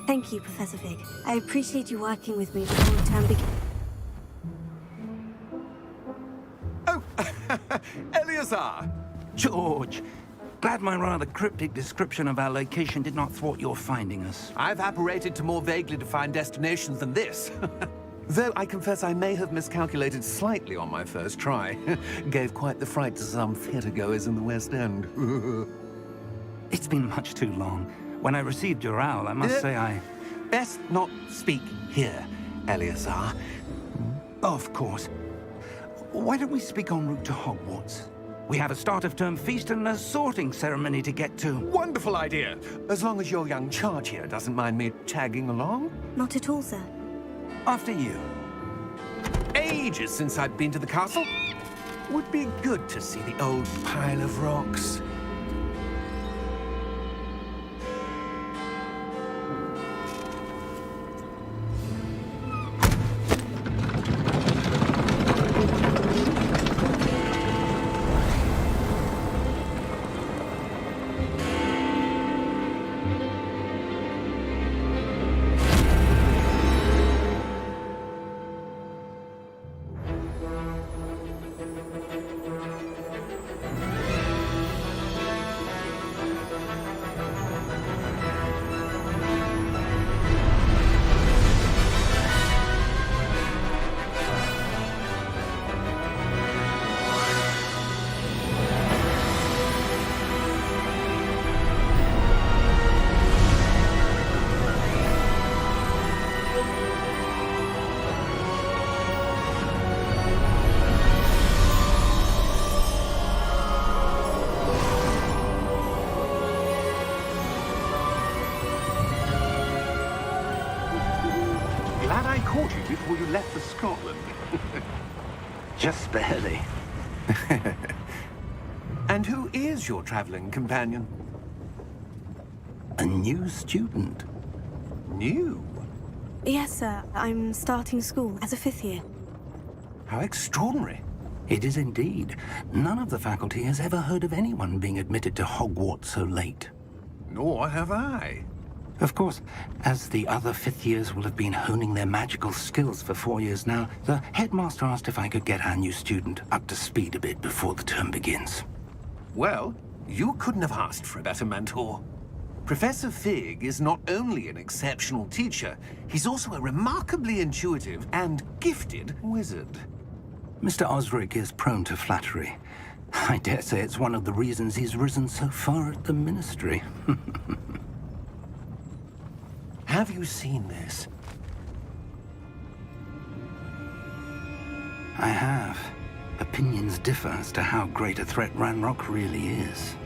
Thank you, Professor Fig. I appreciate you working with me before the term begins. Oh, Eleazar! George, glad my rather cryptic description of our location did not thwart your finding us. I've apparated to more vaguely defined destinations than this. Though I confess I may have miscalculated slightly on my first try. Gave quite the fright to some theatre-goers in the West End. It's been much too long. When I received your owl, I must say I... Best not speak here, Eleazar. Of course. Why don't we speak en route to Hogwarts? We have a start-of-term feast and a sorting ceremony to get to. Wonderful idea! As long as your young charge here doesn't mind me tagging along. Not at all, sir. After you. Ages since I'd been to the castle. Would be good to see the old pile of rocks. Glad I caught you before you left for Scotland. Just barely. And who is your traveling companion? A new student. New? Yes, sir. I'm starting school as a 5th year. How extraordinary. It is indeed. None of the faculty has ever heard of anyone being admitted to Hogwarts so late. Nor have I. Of course, as the other 5th years will have been honing their magical skills for 4 years now, the headmaster asked if I could get our new student up to speed a bit before the term begins. Well, you couldn't have asked for a better mentor. Professor Fig is not only an exceptional teacher, he's also a remarkably intuitive and gifted wizard. Mr. Osric is prone to flattery. I dare say it's one of the reasons he's risen so far at the Ministry. Have you seen this? I have. Opinions differ as to how great a threat Ranrock really is.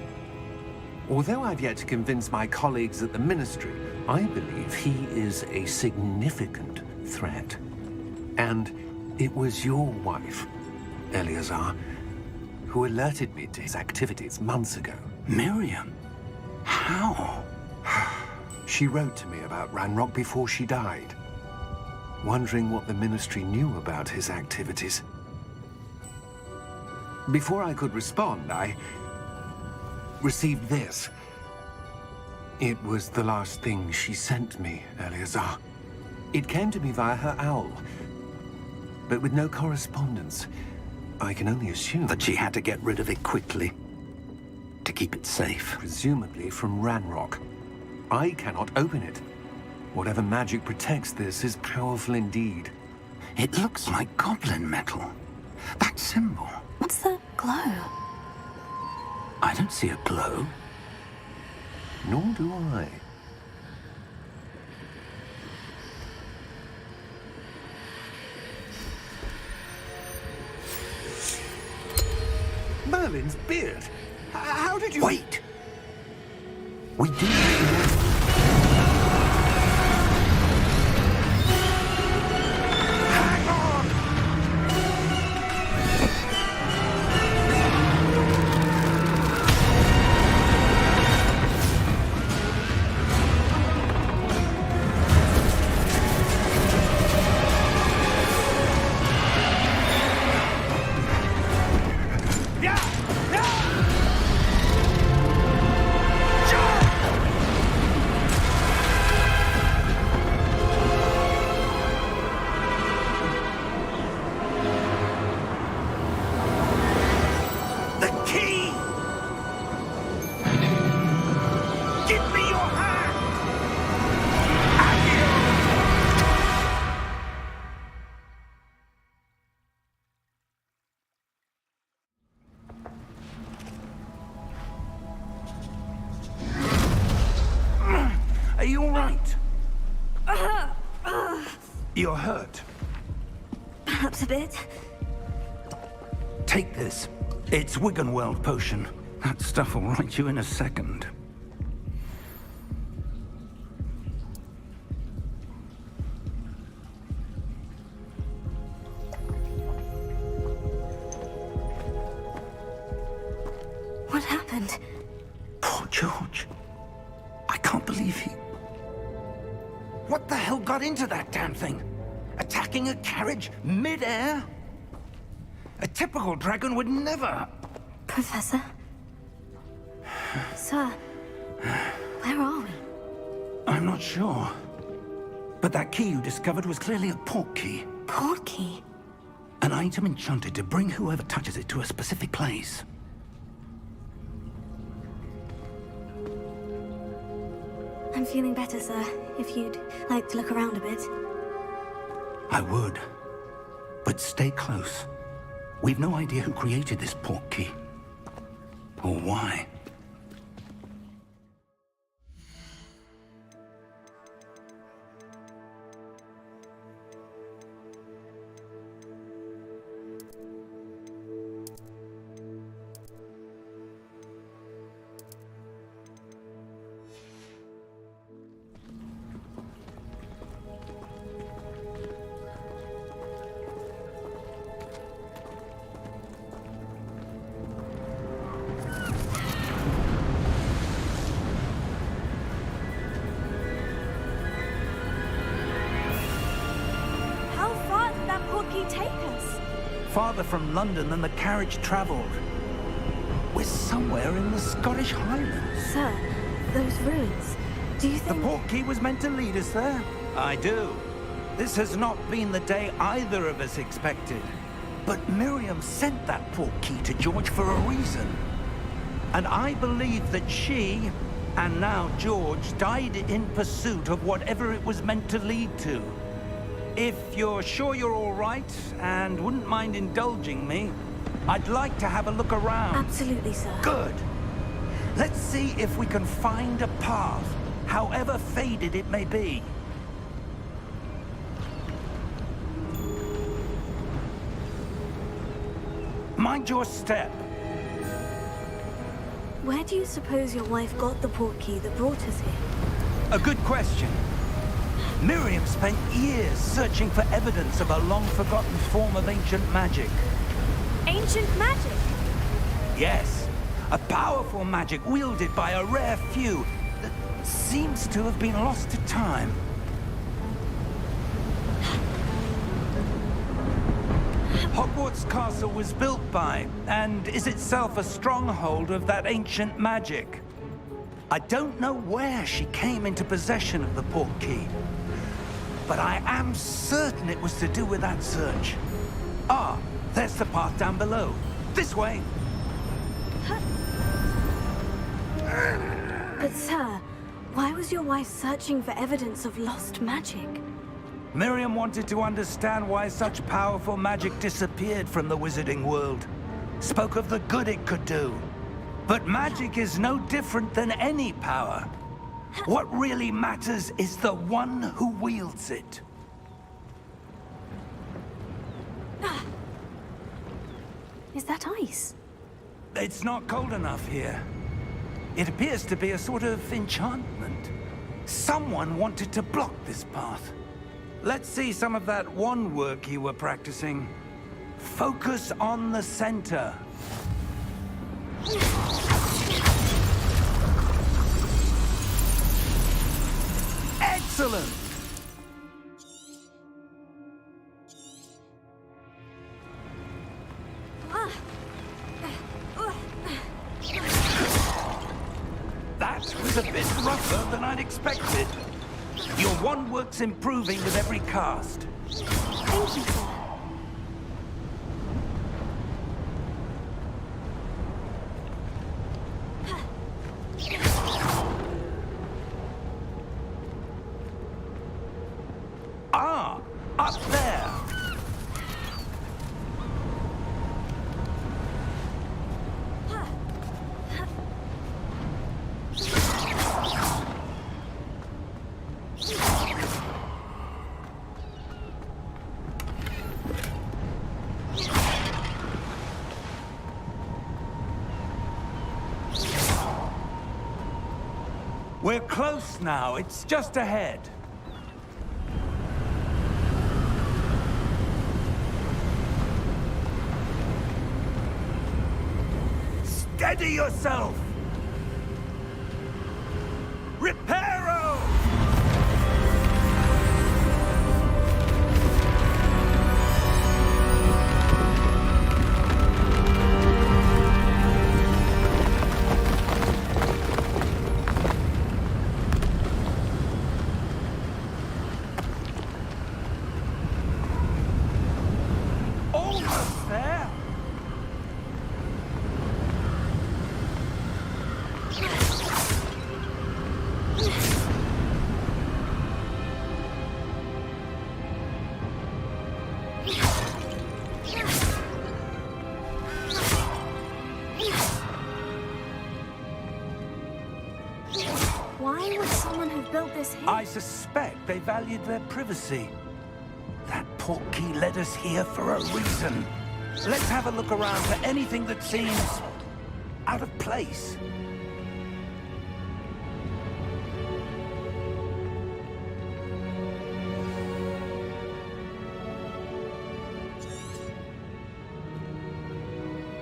Although I've yet to convince my colleagues at the Ministry, I believe he is a significant threat. And it was your wife, Eleazar, who alerted me to his activities months ago. Miriam? How? She wrote to me about Ranrock before she died, wondering what the Ministry knew about his activities. Before I could respond, I received this. It was the last thing she sent me, Eleazar. It came to me via her owl, but with no correspondence. I can only assume That she had to get rid of it quickly, to keep it safe. presumably from Ranrock. I cannot open it. Whatever magic protects this is powerful indeed. It looks like goblin metal. That symbol. What's the glow? I don't see a glow. Nor do I. Merlin's beard. How did you... Wait! We do. Hang on! Yeah! Yeah! You're hurt. Perhaps a bit. Take this. It's Wiggenweld potion. That stuff will right you in a second. What happened? Poor George. I can't believe he... What the hell got into that damn thing? Attacking a carriage mid-air? A typical dragon would never... Professor? Sir, where are we? I'm not sure. But that key you discovered was clearly a port key. Port key? An item enchanted to bring whoever touches it to a specific place. I'm feeling better, sir. If you'd like to look around a bit. I would. But stay close. We've no idea who created this port key. Or why. Take us? Farther from London than the carriage traveled. We're somewhere in the Scottish Highlands. Sir, those ruins. Do you The think... port key was meant to lead us there? I do. This has not been the day either of us expected. But Miriam sent that port key to George for a reason. And I believe that she, and now George, died in pursuit of whatever it was meant to lead to. If you're sure you're all right, and wouldn't mind indulging me, I'd like to have a look around. Absolutely, sir. Good. Let's see if we can find a path, however faded it may be. Mind your step. Where do you suppose your wife got the port key that brought us here? A good question. Miriam spent years searching for evidence of a long-forgotten form of ancient magic. Ancient magic? Yes, a powerful magic wielded by a rare few that seems to have been lost to time. Hogwarts Castle was built by, and is itself a stronghold of that ancient magic. I don't know where she came into possession of the port key, but I am certain it was to do with that search. Ah, there's the path down below. This way. But sir, why was your wife searching for evidence of lost magic? Miriam wanted to understand why such powerful magic disappeared from the wizarding world. Spoke of the good it could do. But magic is no different than any power. What really matters is the one who wields it. Is that ice? It's not cold enough here. It appears to be a sort of enchantment. Someone wanted to block this path. Let's see some of that wand work you were practicing. Focus on the center. Excellent! That was a bit rougher than I'd expected. Your wand work's improving with every cast. Thank you, sir. Ah, up there. We're close now. It's just ahead. Steady yourself! Reparo! Almost there! Why would someone have built this here? I suspect they valued their privacy. That portkey led us here for a reason. Let's have a look around for anything that seems out of place.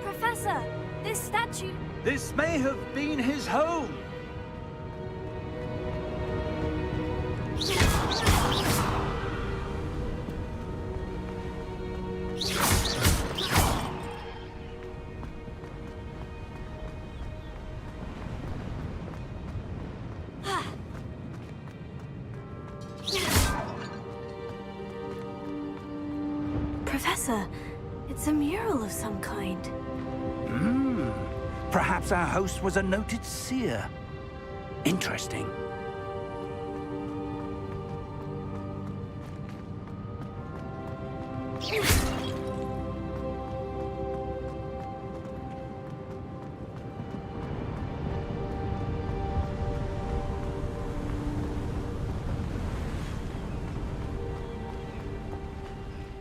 Professor, this statue... This may have been his home. Professor, it's a mural of some kind. Perhaps our host was a noted seer. Interesting.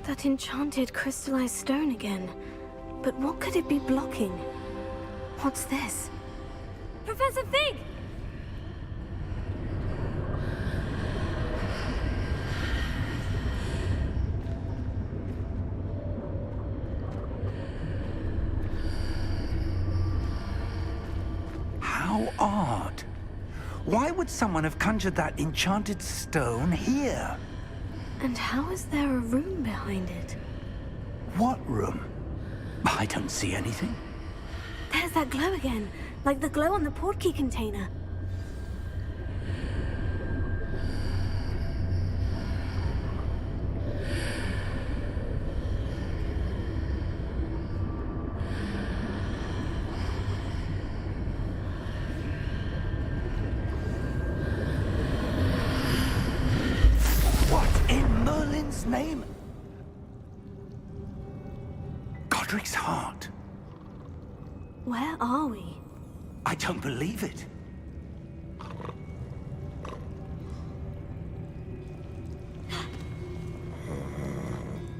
That enchanted crystallized stone again. But what could it be blocking? What's this? Professor Fig! How odd. Why would someone have conjured that enchanted stone here? And how is there a room behind it? What room? I don't see anything. There's that glow again, like the glow on the portkey container. What in Merlin's name? Godric's heart. Where are we? I don't believe it.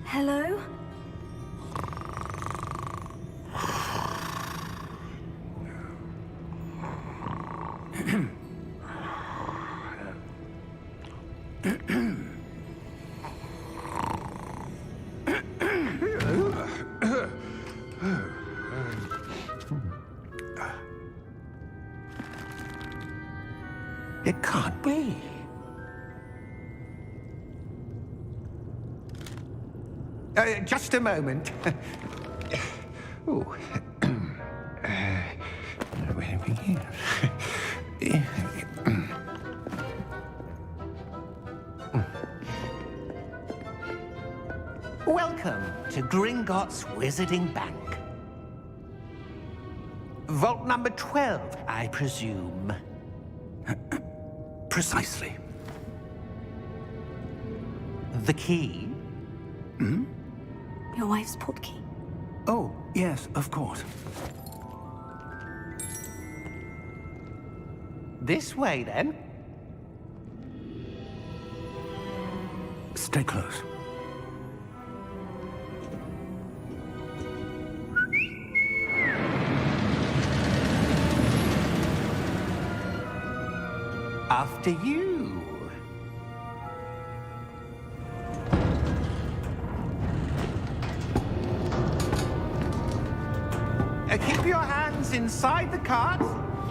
Hello? It can't be. Just a moment. Oh. Where are we here? Welcome to Gringotts Wizarding Bank. Vault number 12, I presume. Precisely. The key? Your wife's portkey. Oh, yes, of course. This way, then. Stay close. after you. Keep your hands inside the cart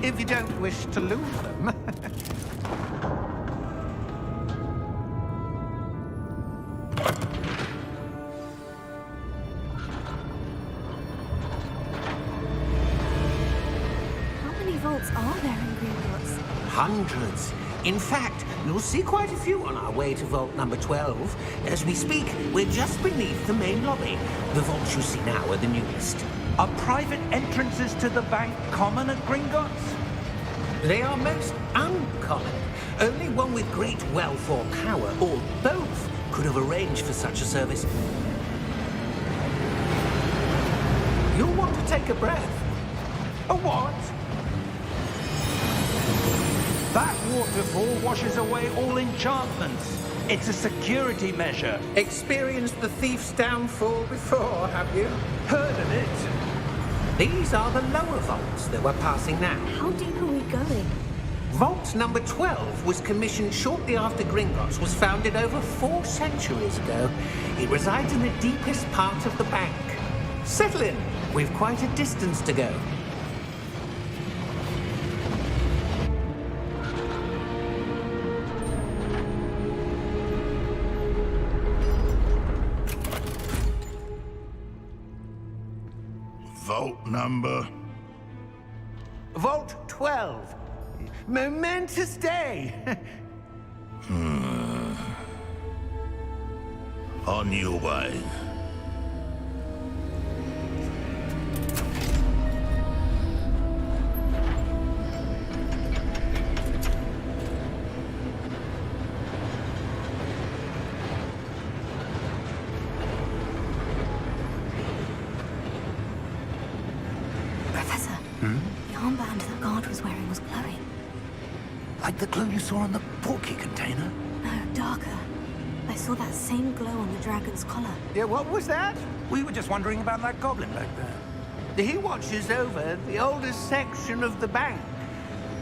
if you don't wish to lose them. How many vaults are there in Gringotts? Hundreds. In fact, you'll see quite a few on our way to vault number 12. As we speak, we're just beneath the main lobby. The vaults you see now are the newest. Are private entrances to the bank common at Gringotts? They are most uncommon. Only one with great wealth or power, or both, could have arranged for such a service. You'll want to take a breath. A what? That waterfall washes away all enchantments. It's a security measure. Experienced the thief's downfall before, have you? Heard of it? These are the lower vaults that we're passing now. How deep are we going? Vault number 12 was commissioned shortly after Gringotts was founded over 4 centuries ago. It resides in the deepest part of the bank. Settle in. We've quite a distance to go. Vault number? Vault 12. Momentous day. On your way. Professor, the armband that guard was wearing was glowing. Like the glow you saw on the portkey container? No, darker. I saw that same glow on the dragon's collar. Yeah, what was that? We were just wondering about that goblin back there. He watches over the oldest section of the bank.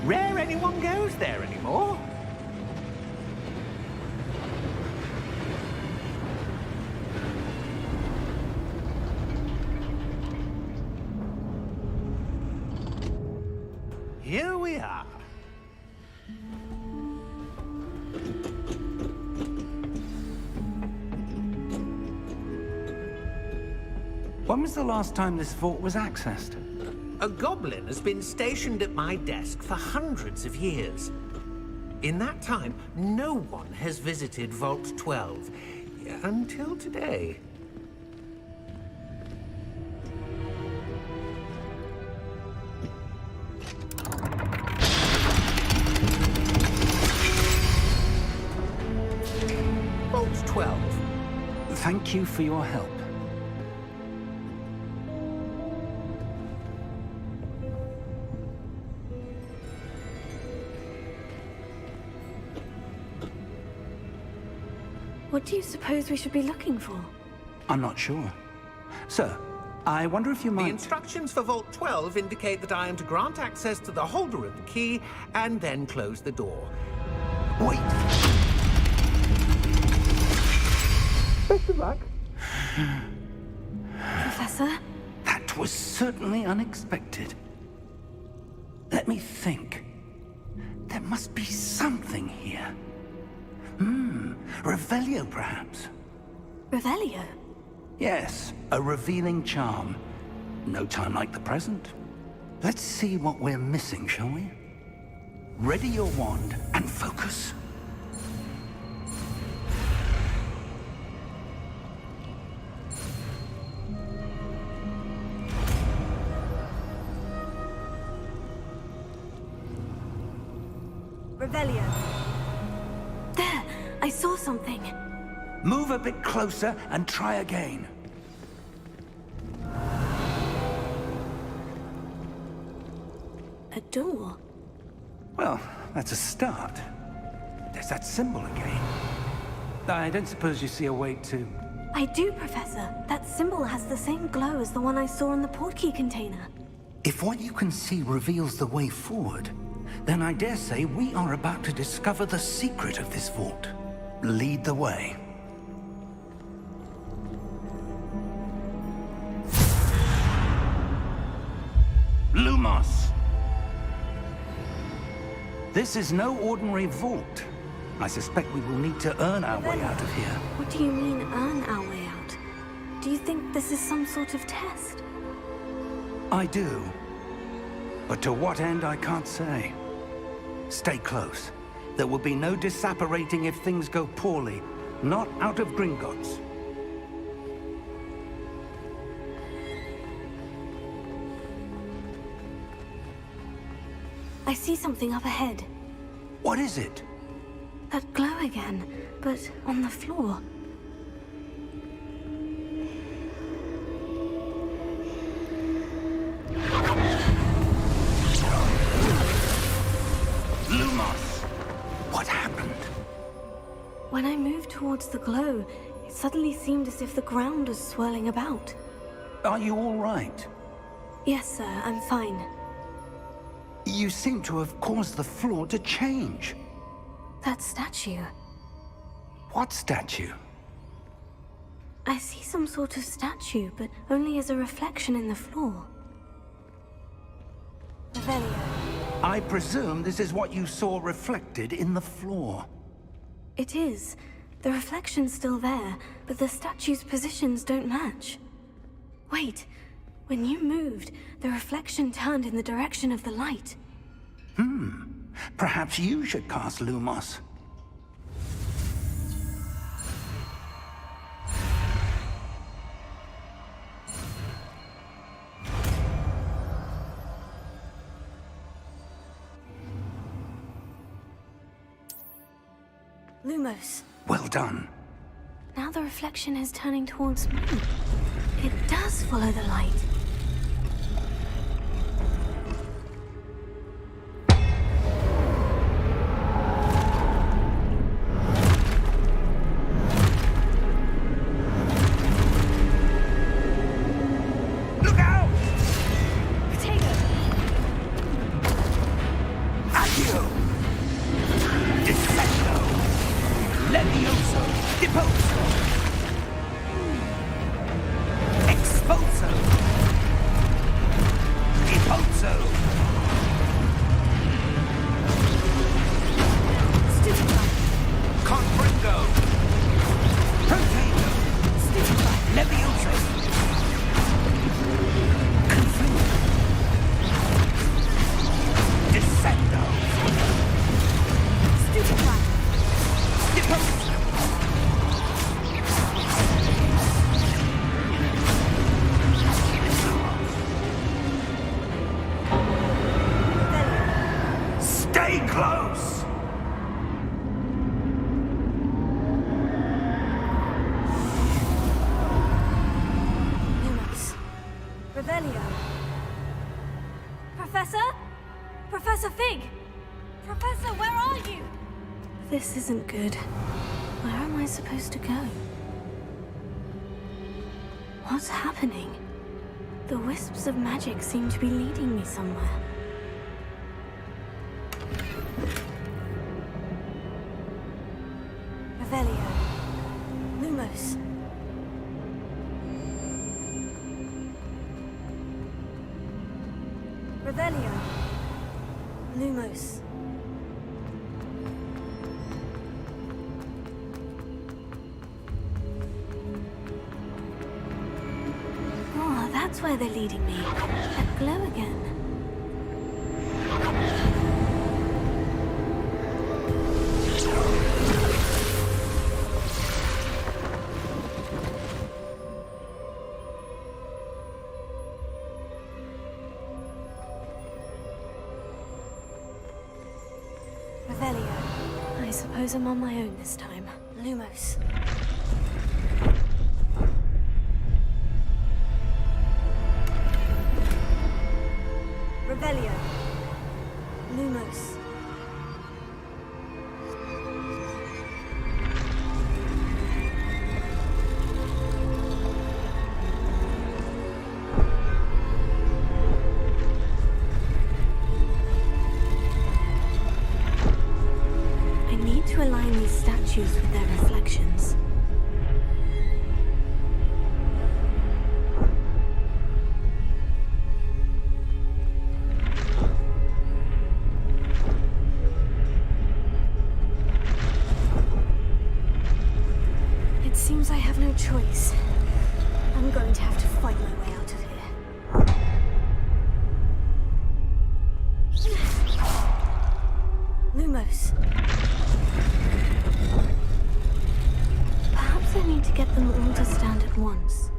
Rare anyone goes there anymore. Here we are. When was the last time this vault was accessed? A goblin has been stationed at my desk for hundreds of years. In that time, no one has visited Vault 12. Until today. Vault 12. Thank you for your help. What do you suppose we should be looking for? I'm not sure. Sir, I wonder if you The might... instructions for Vault 12 indicate that I am to grant access to the holder of the key and then close the door. Wait! Best of luck. Professor? That was certainly unexpected. Let me think. There must be something here. Revelio, perhaps? Revelio? Yes, a revealing charm. No time like the present. Let's see what we're missing, shall we? Ready your wand and focus. Revelio. There! I saw something. Move a bit closer and try again. A door. Well, that's a start. There's that symbol again. I don't suppose you see a way to... I do, Professor. That symbol has the same glow as the one I saw in the portkey container. If what you can see reveals the way forward, Then I dare say we are about to discover the secret of this vault. Lead the way. Lumos! This is no ordinary vault. I suspect we will need to earn our way out of here. What do you mean, earn our way out? Do you think this is some sort of test? I do. But to what end, I can't say. Stay close. There will be no disapparating if things go poorly. Not out of Gringotts. I see something up ahead. What is it? That glow again, but on the floor. Lumos! What happened? When I moved towards the glow, it suddenly seemed as if the ground was swirling about. Are you all right? Yes, sir, I'm fine. You seem to have caused the floor to change. That statue. What statue? I see some sort of statue, but only as a reflection in the floor. Revelio. I presume this is what you saw reflected in the floor. It is. The reflection's still there, but the statue's positions don't match. Wait. When you moved, the reflection turned in the direction of the light. Perhaps you should cast Lumos. Lumos. Well done. Now the reflection is turning towards me. It does follow the light. Look out! Potato! Accio! Descendo! Levioso! Deposo! Expulso! Deposo! Stupefy! Confringo! Potato! Stupefy! Levioso! Confringo! Descendo! Stupefy! Deposo! Stay close! Lumos. Revelio. Professor? Professor Fig! Professor, where are you? This isn't good. Where am I supposed to go? What's happening? The wisps of magic seem to be leading me somewhere. Revelio. Lumos. Revelio. Lumos. Oh, that's where they're leading me. That glow again. Revelio. I suppose I'm on my own this time. Lumos. Revelio. Lumos. reflections. It seems I have no choice. I'm going to have to fight my way out of here. Lumos. Perhaps I need to get them all to stand at once.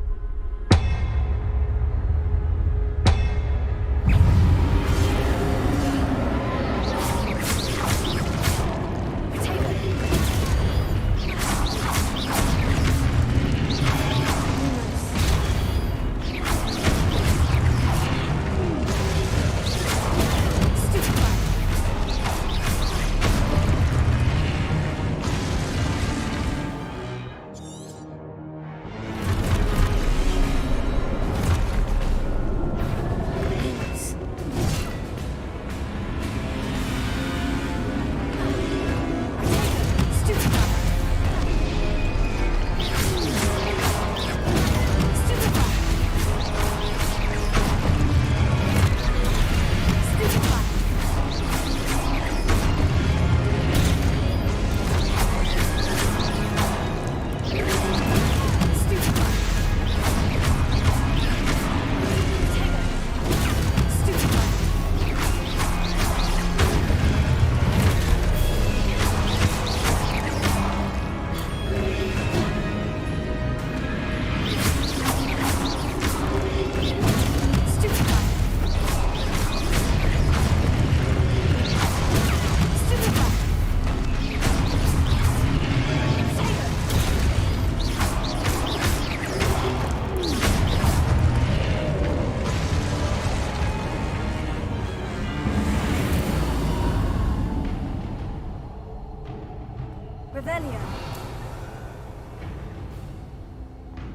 Revelio.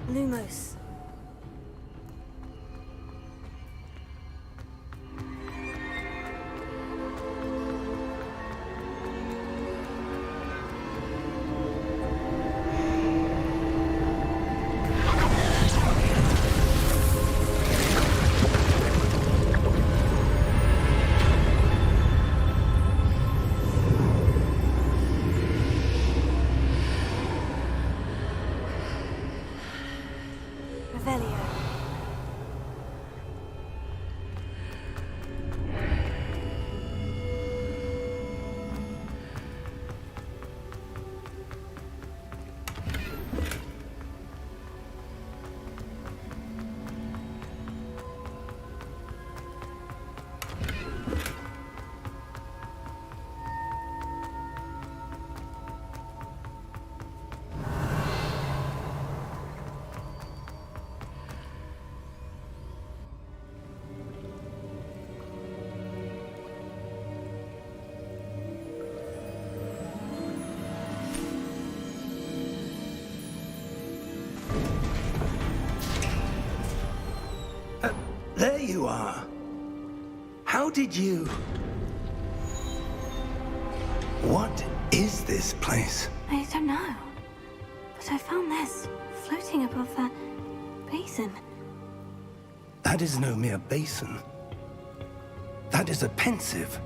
Lumos. Revelio. There you are. How did you... What is this place? I don't know. But I found this floating above that basin. That is no mere basin. That is a pensive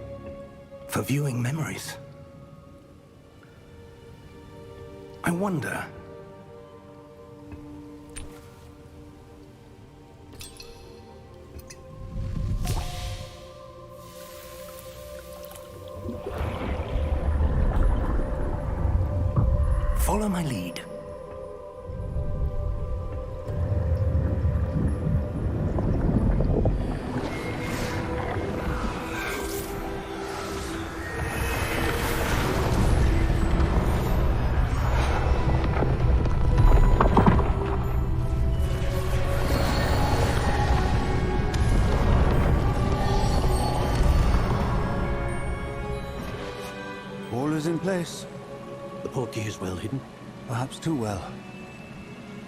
for viewing memories. I wonder... Follow my lead. All is in place. The portkey is well hidden. Perhaps too well.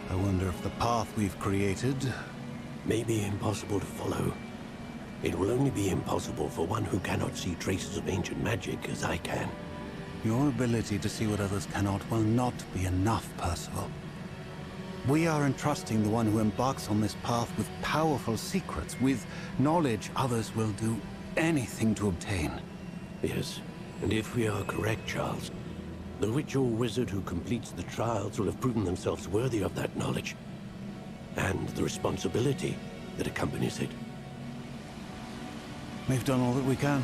I wonder if the path we've created... May be impossible to follow. It will only be impossible for one who cannot see traces of ancient magic as I can. Your ability to see what others cannot will not be enough, Percival. We are entrusting the one who embarks on this path with powerful secrets, with knowledge others will do anything to obtain. Yes, and if we are correct, Charles, the witch or wizard who completes the trials will have proven themselves worthy of that knowledge, and the responsibility that accompanies it. We've done all that we can.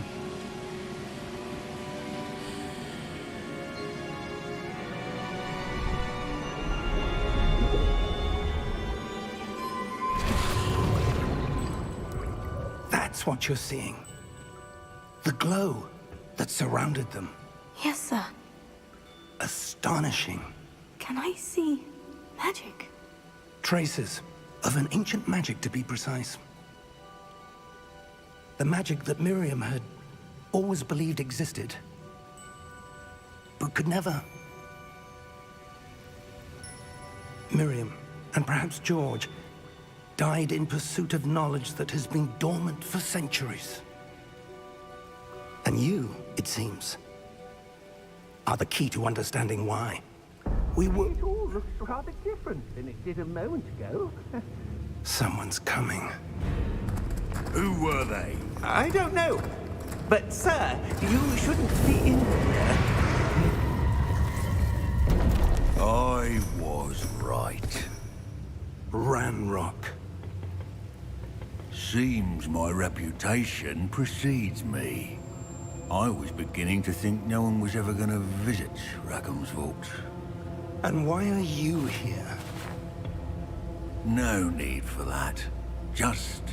That's what you're seeing. The glow that surrounded them. Yes, sir. Astonishing. Can I see magic? Traces of an ancient magic, to be precise. The magic that Miriam had always believed existed, but could never. Miriam, and perhaps George, died in pursuit of knowledge that has been dormant for centuries. And you, it seems, are the key to understanding why. We were... It all looks rather different than it did a moment ago. Someone's coming. Who were they? I don't know. But, sir, you shouldn't be in here. I was right. Ranrock. Seems my reputation precedes me. I was beginning to think no one was ever going to visit Rackham's vault. And why are you here? No need for that. Just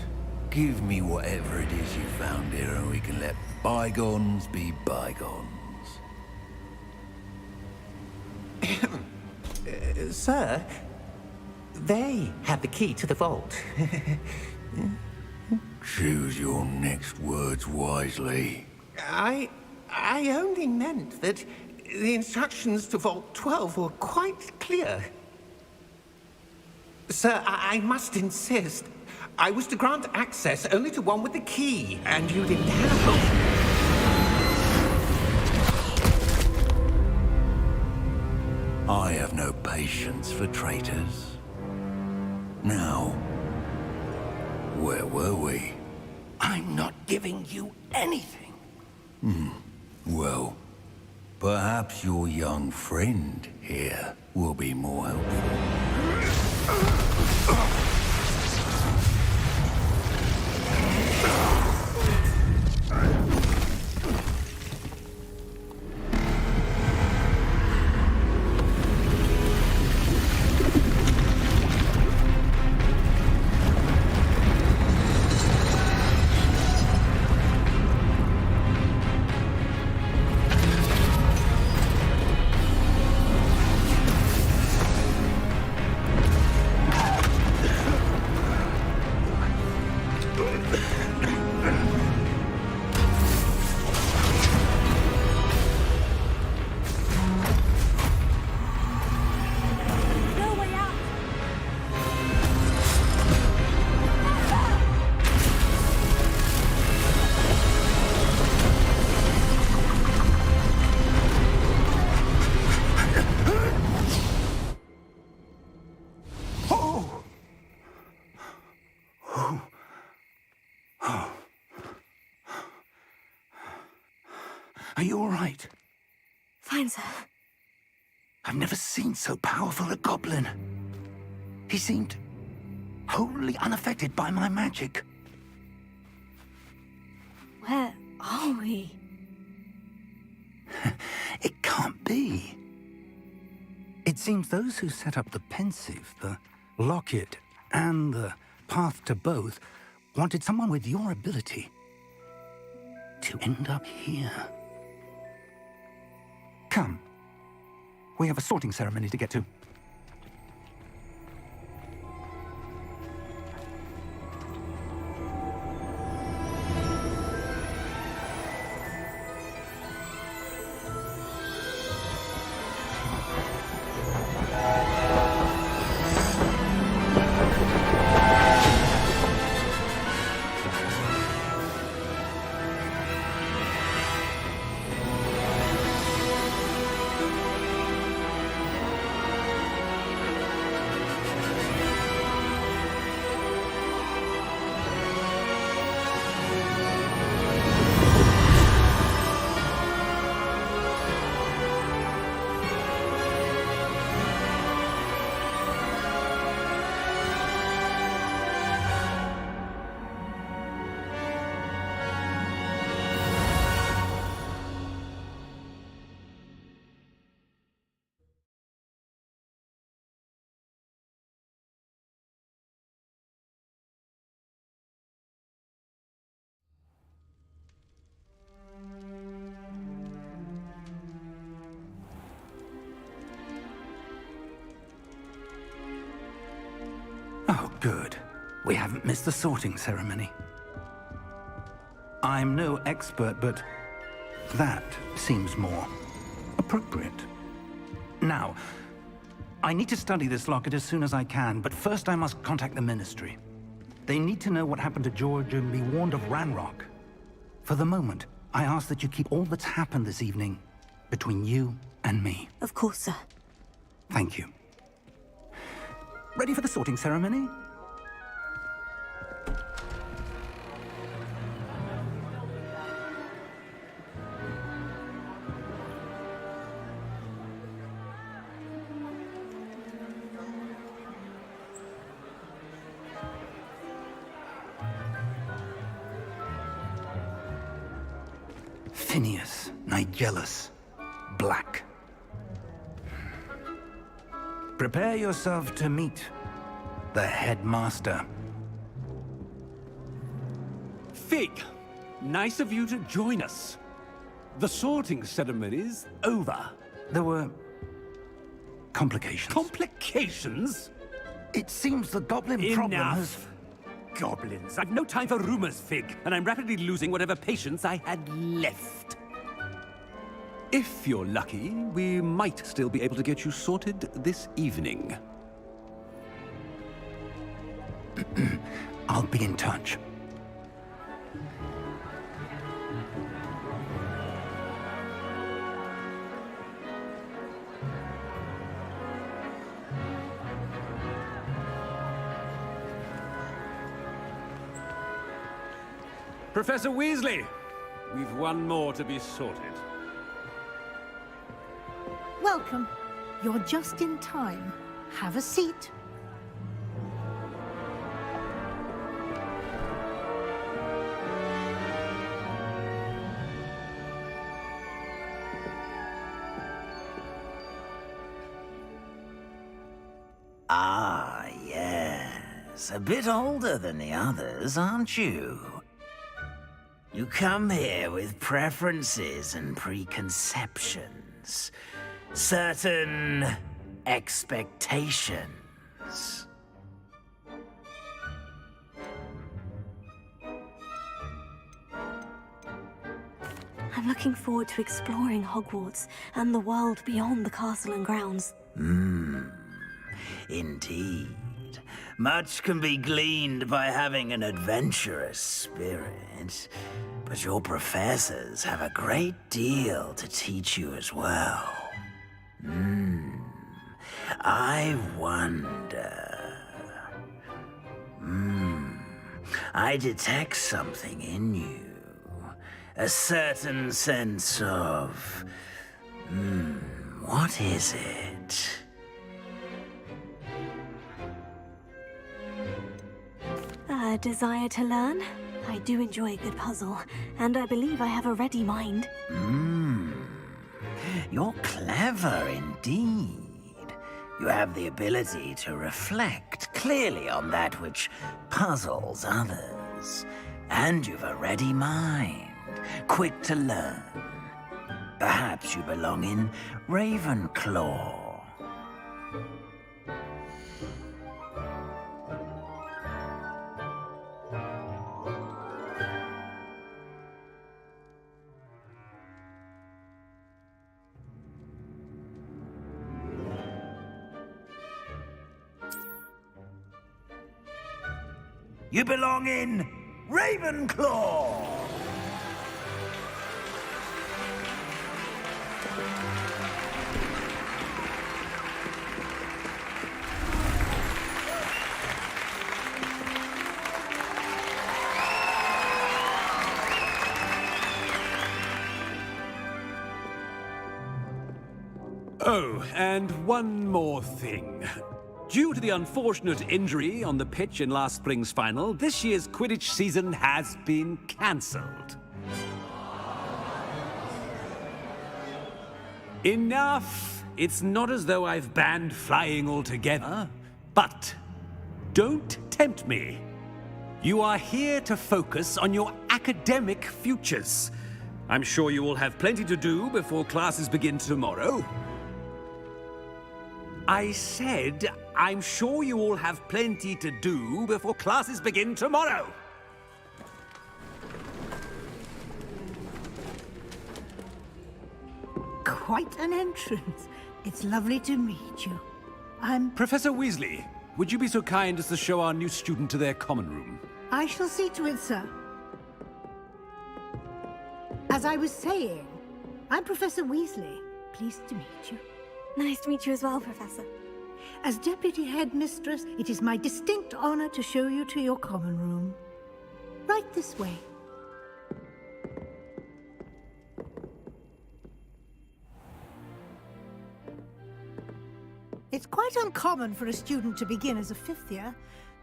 give me whatever it is you found here and we can let bygones be bygones. Sir, they have the key to the vault. Choose your next words wisely. I only meant that the instructions to Vault 12 were quite clear. Sir, I must insist. I was to grant access only to one with the key, and you didn't have. I have no patience for traitors. Now, where were we? I'm not giving you anything. Well, perhaps your young friend here will be more helpful. Are you all right? Fine, sir. I've never seen so powerful a goblin. He seemed wholly unaffected by my magic. Where are we? It can't be. It seems those who set up the pensive, the locket, and the path to both wanted someone with your ability to end up here. Come. We have a sorting ceremony to get to. Good. We haven't missed the sorting ceremony. I'm no expert, but that seems more appropriate. Now, I need to study this locket as soon as I can, but first I must contact the Ministry. They need to know what happened to George and be warned of Ranrock. For the moment, I ask that you keep all that's happened this evening between you and me. Of course, sir. Thank you. Ready for the sorting ceremony? Phineas, Nigellus, Black. Prepare yourself to meet the headmaster. Fig, nice of you to join us. The sorting ceremony's over. There were complications. Complications? It seems the goblin problem has... Enough! Goblins. I've no time for rumors, Fig, and I'm rapidly losing whatever patience I had left. If you're lucky, we might still be able to get you sorted this evening. I'll be in touch. Professor Weasley, we've one more to be sorted. Welcome. You're just in time. Have a seat. Ah, yes. A bit older than the others, aren't you? You come here with preferences and preconceptions. Certain expectations. I'm looking forward to exploring Hogwarts and the world beyond the castle and grounds. Indeed. Much can be gleaned by having an adventurous spirit, but your professors have a great deal to teach you as well. I wonder... I detect something in you. A certain sense of... what is it? A desire to learn? I do enjoy a good puzzle, and I believe I have a ready mind. You're clever indeed. You have the ability to reflect clearly on that which puzzles others. And you've a ready mind, quick to learn. Perhaps you belong in Ravenclaw. You belong in Ravenclaw! Oh, and one more thing. Due to the unfortunate injury on the pitch in last spring's final, this year's Quidditch season has been cancelled. Enough! It's not as though I've banned flying altogether, but don't tempt me. You are here to focus on your academic futures. I'm sure you will have plenty to do before classes begin tomorrow. I said I'm sure you all have plenty to do before classes begin tomorrow. Quite an entrance. It's lovely to meet you. Professor Weasley, would you be so kind as to show our new student to their common room? I shall see to it, sir. As I was saying, I'm Professor Weasley. Pleased to meet you. Nice to meet you as well, Professor. As Deputy Headmistress, it is my distinct honor to show you to your common room. Right this way. It's quite uncommon for a student to begin as a fifth year.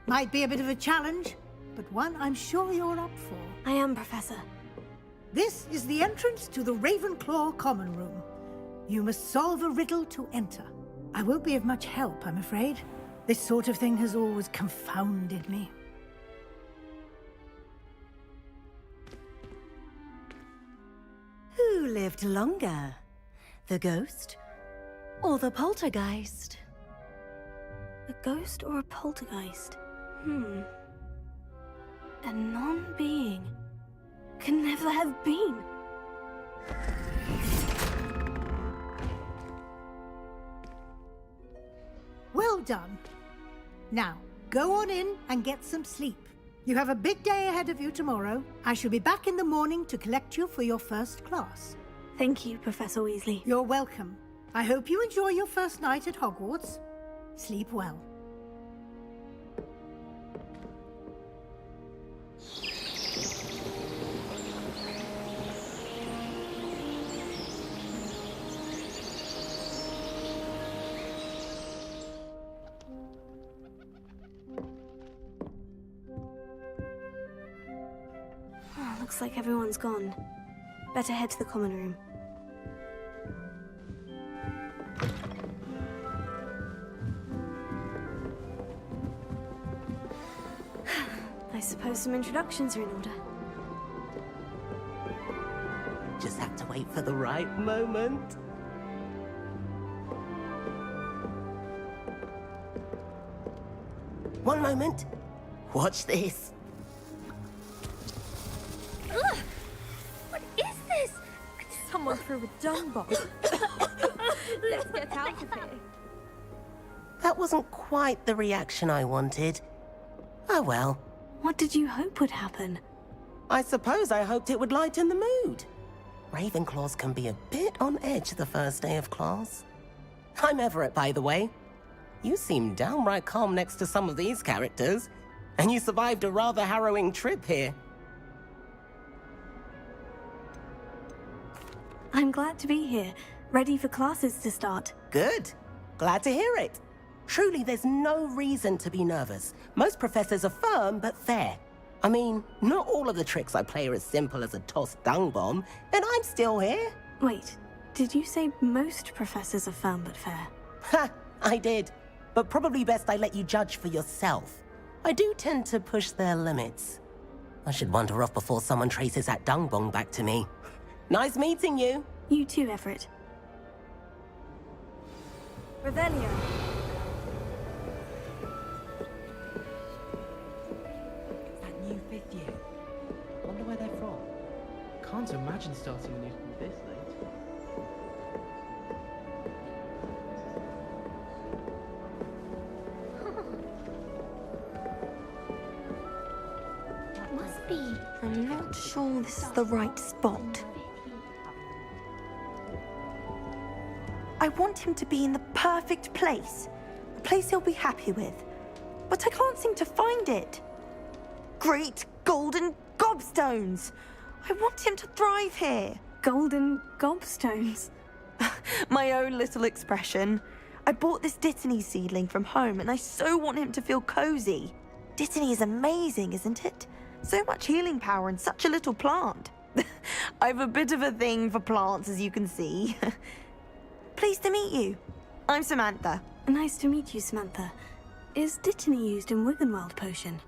Might be a bit of a challenge, but one I'm sure you're up for. I am, Professor. This is the entrance to the Ravenclaw common room. You must solve a riddle to enter. I won't be of much help, I'm afraid. This sort of thing has always confounded me. Who lived longer? The ghost or the poltergeist? A ghost or a poltergeist? A non-being can never have been. Well done. Now, go on in and get some sleep. You have a big day ahead of you tomorrow. I shall be back in the morning to collect you for your first class. Thank you, Professor Weasley. You're welcome. I hope you enjoy your first night at Hogwarts. Sleep well. Looks like everyone's gone. Better head to the common room. I suppose some introductions are in order. Just have to wait for the right moment. One moment. Watch this. Ugh! What is this? Someone threw a dung bomb. Let's get out of here. That wasn't quite the reaction I wanted. Oh well. What did you hope would happen? I suppose I hoped it would lighten the mood. Ravenclaws can be a bit on edge the first day of class. I'm Everett, by the way. You seem downright calm next to some of these characters, and you survived a rather harrowing trip here. I'm glad to be here, ready for classes to start. Good. Glad to hear it. Truly, there's no reason to be nervous. Most professors are firm but fair. I mean, not all of the tricks I play are as simple as a tossed dung bomb, and I'm still here. Wait, did you say most professors are firm but fair? Ha! I did. But probably best I let you judge for yourself. I do tend to push their limits. I should wander off before someone traces that dung bomb back to me. Nice meeting you. You too, Everett. Revelio. That new fifth year. Wonder where they're from. Can't imagine starting a new school this late. Must be. I'm not sure this is the right spot. I want him to be in the perfect place. A place he'll be happy with. But I can't seem to find it. Great golden gobstones! I want him to thrive here. Golden gobstones? My own little expression. I bought this Dittany seedling from home and I so want him to feel cozy. Dittany is amazing, isn't it? So much healing power in such a little plant. I've a bit of a thing for plants, as you can see. Pleased to meet you. I'm Samantha. Nice to meet you, Samantha. Is Dittany used in Wiggenweld potion?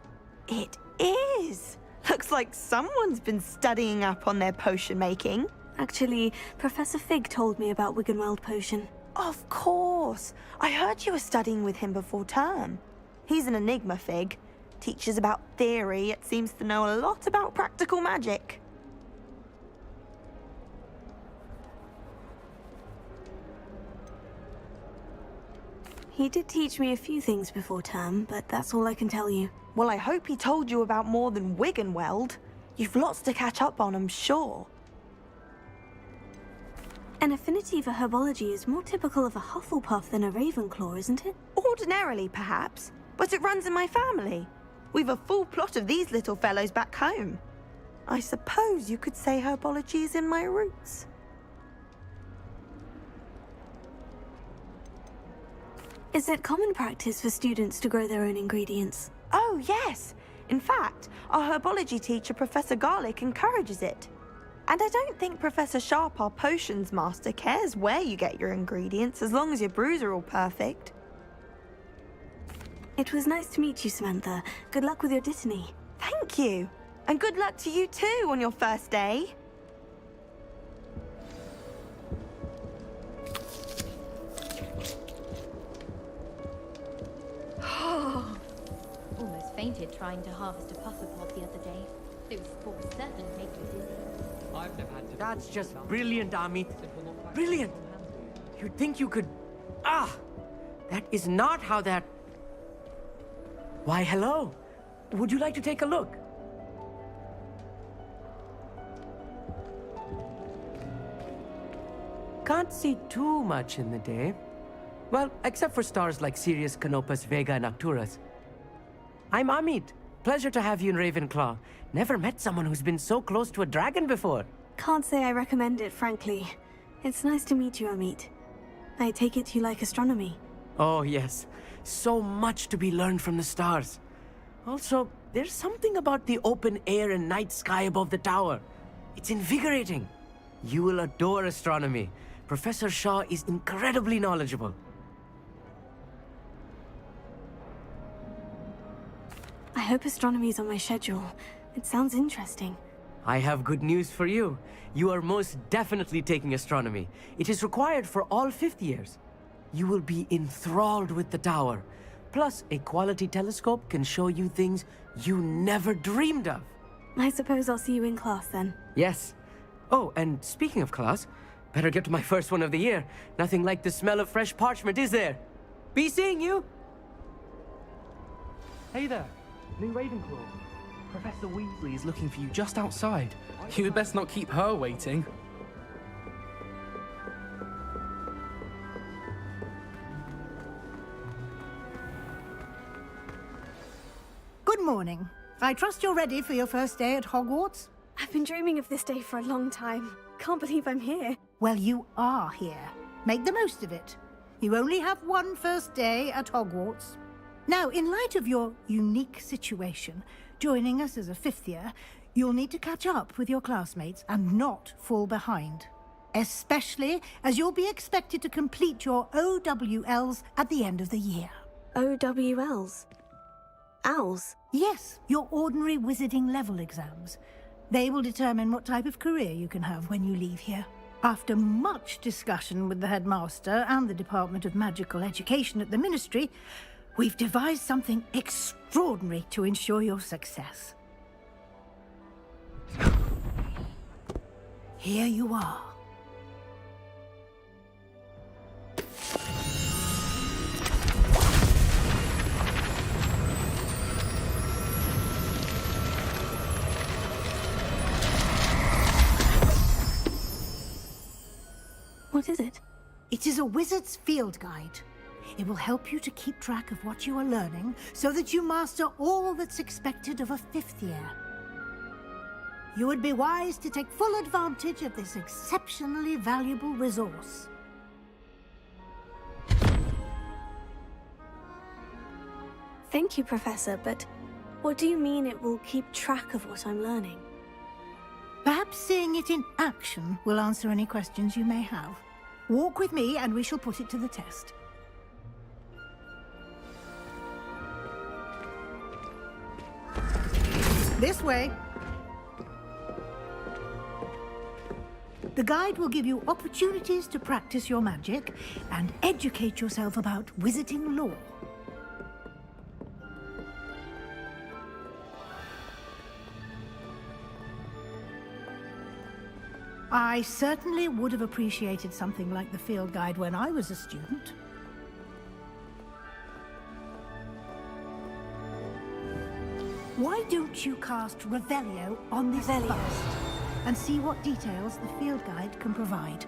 It is. Looks like someone's been studying up on their potion making. Actually, Professor Fig told me about Wiggenweld potion. Of course. I heard you were studying with him before term. He's an enigma fig. Teaches about theory, yet seems to know a lot about practical magic. He did teach me a few things before term, but that's all I can tell you. Well, I hope he told you about more than Wiggenweld. You've lots to catch up on, I'm sure. An affinity for herbology is more typical of a Hufflepuff than a Ravenclaw, isn't it? Ordinarily, perhaps, but it runs in my family. We've a full plot of these little fellows back home. I suppose you could say herbology is in my roots. Is it common practice for students to grow their own ingredients? Oh, yes. In fact, our herbology teacher, Professor Garlick, encourages it. And I don't think Professor Sharp, our potions master, cares where you get your ingredients, as long as your brews are all perfect. It was nice to meet you, Samantha. Good luck with your dittany. Thank you. And good luck to you too on your first day. Almost fainted trying to harvest a pufferpod the other day. Those spores certainly make you dizzy. That's just brilliant, Amit. Brilliant! You'd think you could... That is not how that... Why, hello. Would you like to take a look? Can't see too much in the day. Well, except for stars like Sirius, Canopus, Vega, and Arcturus. I'm Amit. Pleasure to have you in Ravenclaw. Never met someone who's been so close to a dragon before. Can't say I recommend it, frankly. It's nice to meet you, Amit. I take it you like astronomy. Oh, yes. So much to be learned from the stars. Also, there's something about the open air and night sky above the tower. It's invigorating. You will adore astronomy. Professor Shaw is incredibly knowledgeable. I hope astronomy's on my schedule. It sounds interesting. I have good news for you. You are most definitely taking astronomy. It is required for all fifth years. You will be enthralled with the tower. Plus, a quality telescope can show you things you never dreamed of. I suppose I'll see you in class then. Yes. Oh, and speaking of class, better get to my first one of the year. Nothing like the smell of fresh parchment, is there? Be seeing you! Hey there, new Ravenclaw. Professor Weasley is looking for you just outside. You had best not keep her waiting. Good morning. I trust you're ready for your first day at Hogwarts? I've been dreaming of this day for a long time. Can't believe I'm here. Well, you are here. Make the most of it. You only have one first day at Hogwarts. Now, in light of your unique situation, joining us as a fifth year, you'll need to catch up with your classmates and not fall behind. Especially as you'll be expected to complete your OWLs at the end of the year. OWLs? Owls? Yes, your ordinary wizarding level exams. They will determine what type of career you can have when you leave here. After much discussion with the headmaster and the Department of Magical Education at the Ministry, we've devised something extraordinary to ensure your success. Here you are. What is it? It is a wizard's field guide. It will help you to keep track of what you are learning so that you master all that's expected of a fifth year. You would be wise to take full advantage of this exceptionally valuable resource. Thank you, Professor, but what do you mean it will keep track of what I'm learning? Perhaps seeing it in action will answer any questions you may have. Walk with me and we shall put it to the test. This way. The guide will give you opportunities to practice your magic and educate yourself about wizarding lore. I certainly would have appreciated something like the field guide when I was a student. Why don't you cast Revelio on this bust and see what details the field guide can provide?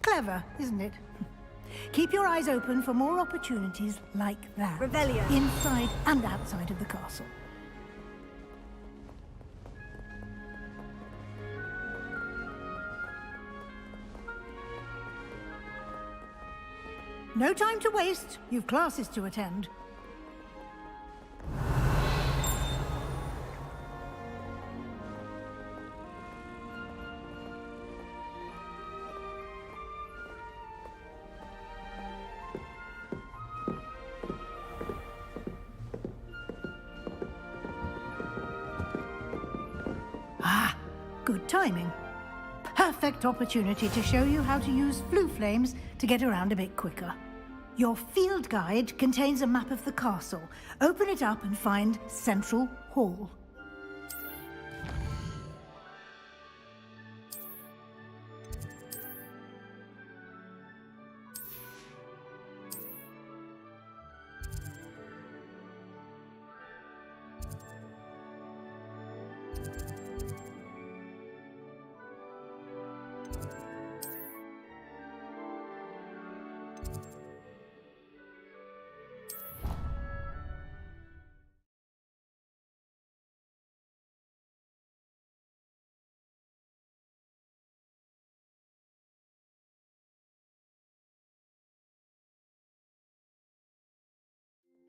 Clever, isn't it? Keep your eyes open for more opportunities like that. Revelio. Inside and outside of the castle. No time to waste. You've classes to attend. Good timing. Perfect opportunity to show you how to use flue flames to get around a bit quicker. Your field guide contains a map of the castle. Open it up and find Central Hall.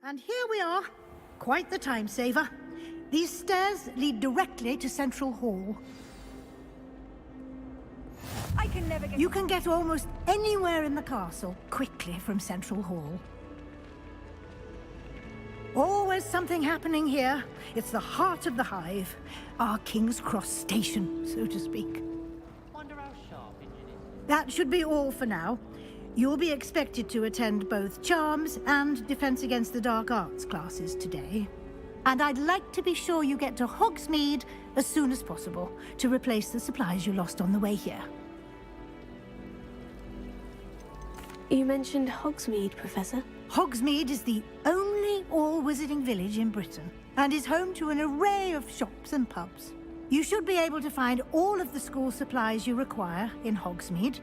And here we are. Quite the time saver. These stairs lead directly to Central Hall. I can never get... You can get almost anywhere in the castle quickly from Central Hall. Always something happening here. It's the heart of the hive. Our King's Cross station, so to speak. Wonder how sharp Engine is. That should be all for now. You'll be expected to attend both Charms and Defense Against the Dark Arts classes today. And I'd like to be sure you get to Hogsmeade as soon as possible to replace the supplies you lost on the way here. You mentioned Hogsmeade, Professor. Hogsmeade is the only all-wizarding village in Britain and is home to an array of shops and pubs. You should be able to find all of the school supplies you require in Hogsmeade.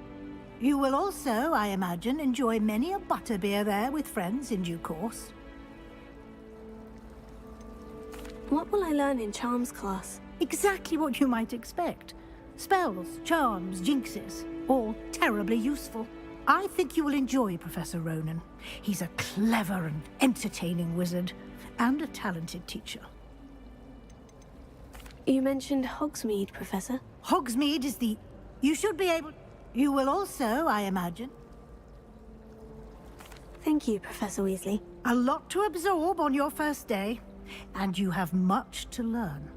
You will also, I imagine, enjoy many a butterbeer there with friends in due course. What will I learn in Charms class? Exactly what you might expect. Spells, charms, jinxes, all terribly useful. I think you will enjoy Professor Ronan. He's a clever and entertaining wizard, and a talented teacher. You mentioned Hogsmeade, Professor. Hogsmeade is the... You should be able... You will also, I imagine... Thank you, Professor Weasley. A lot to absorb on your first day, and you have much to learn.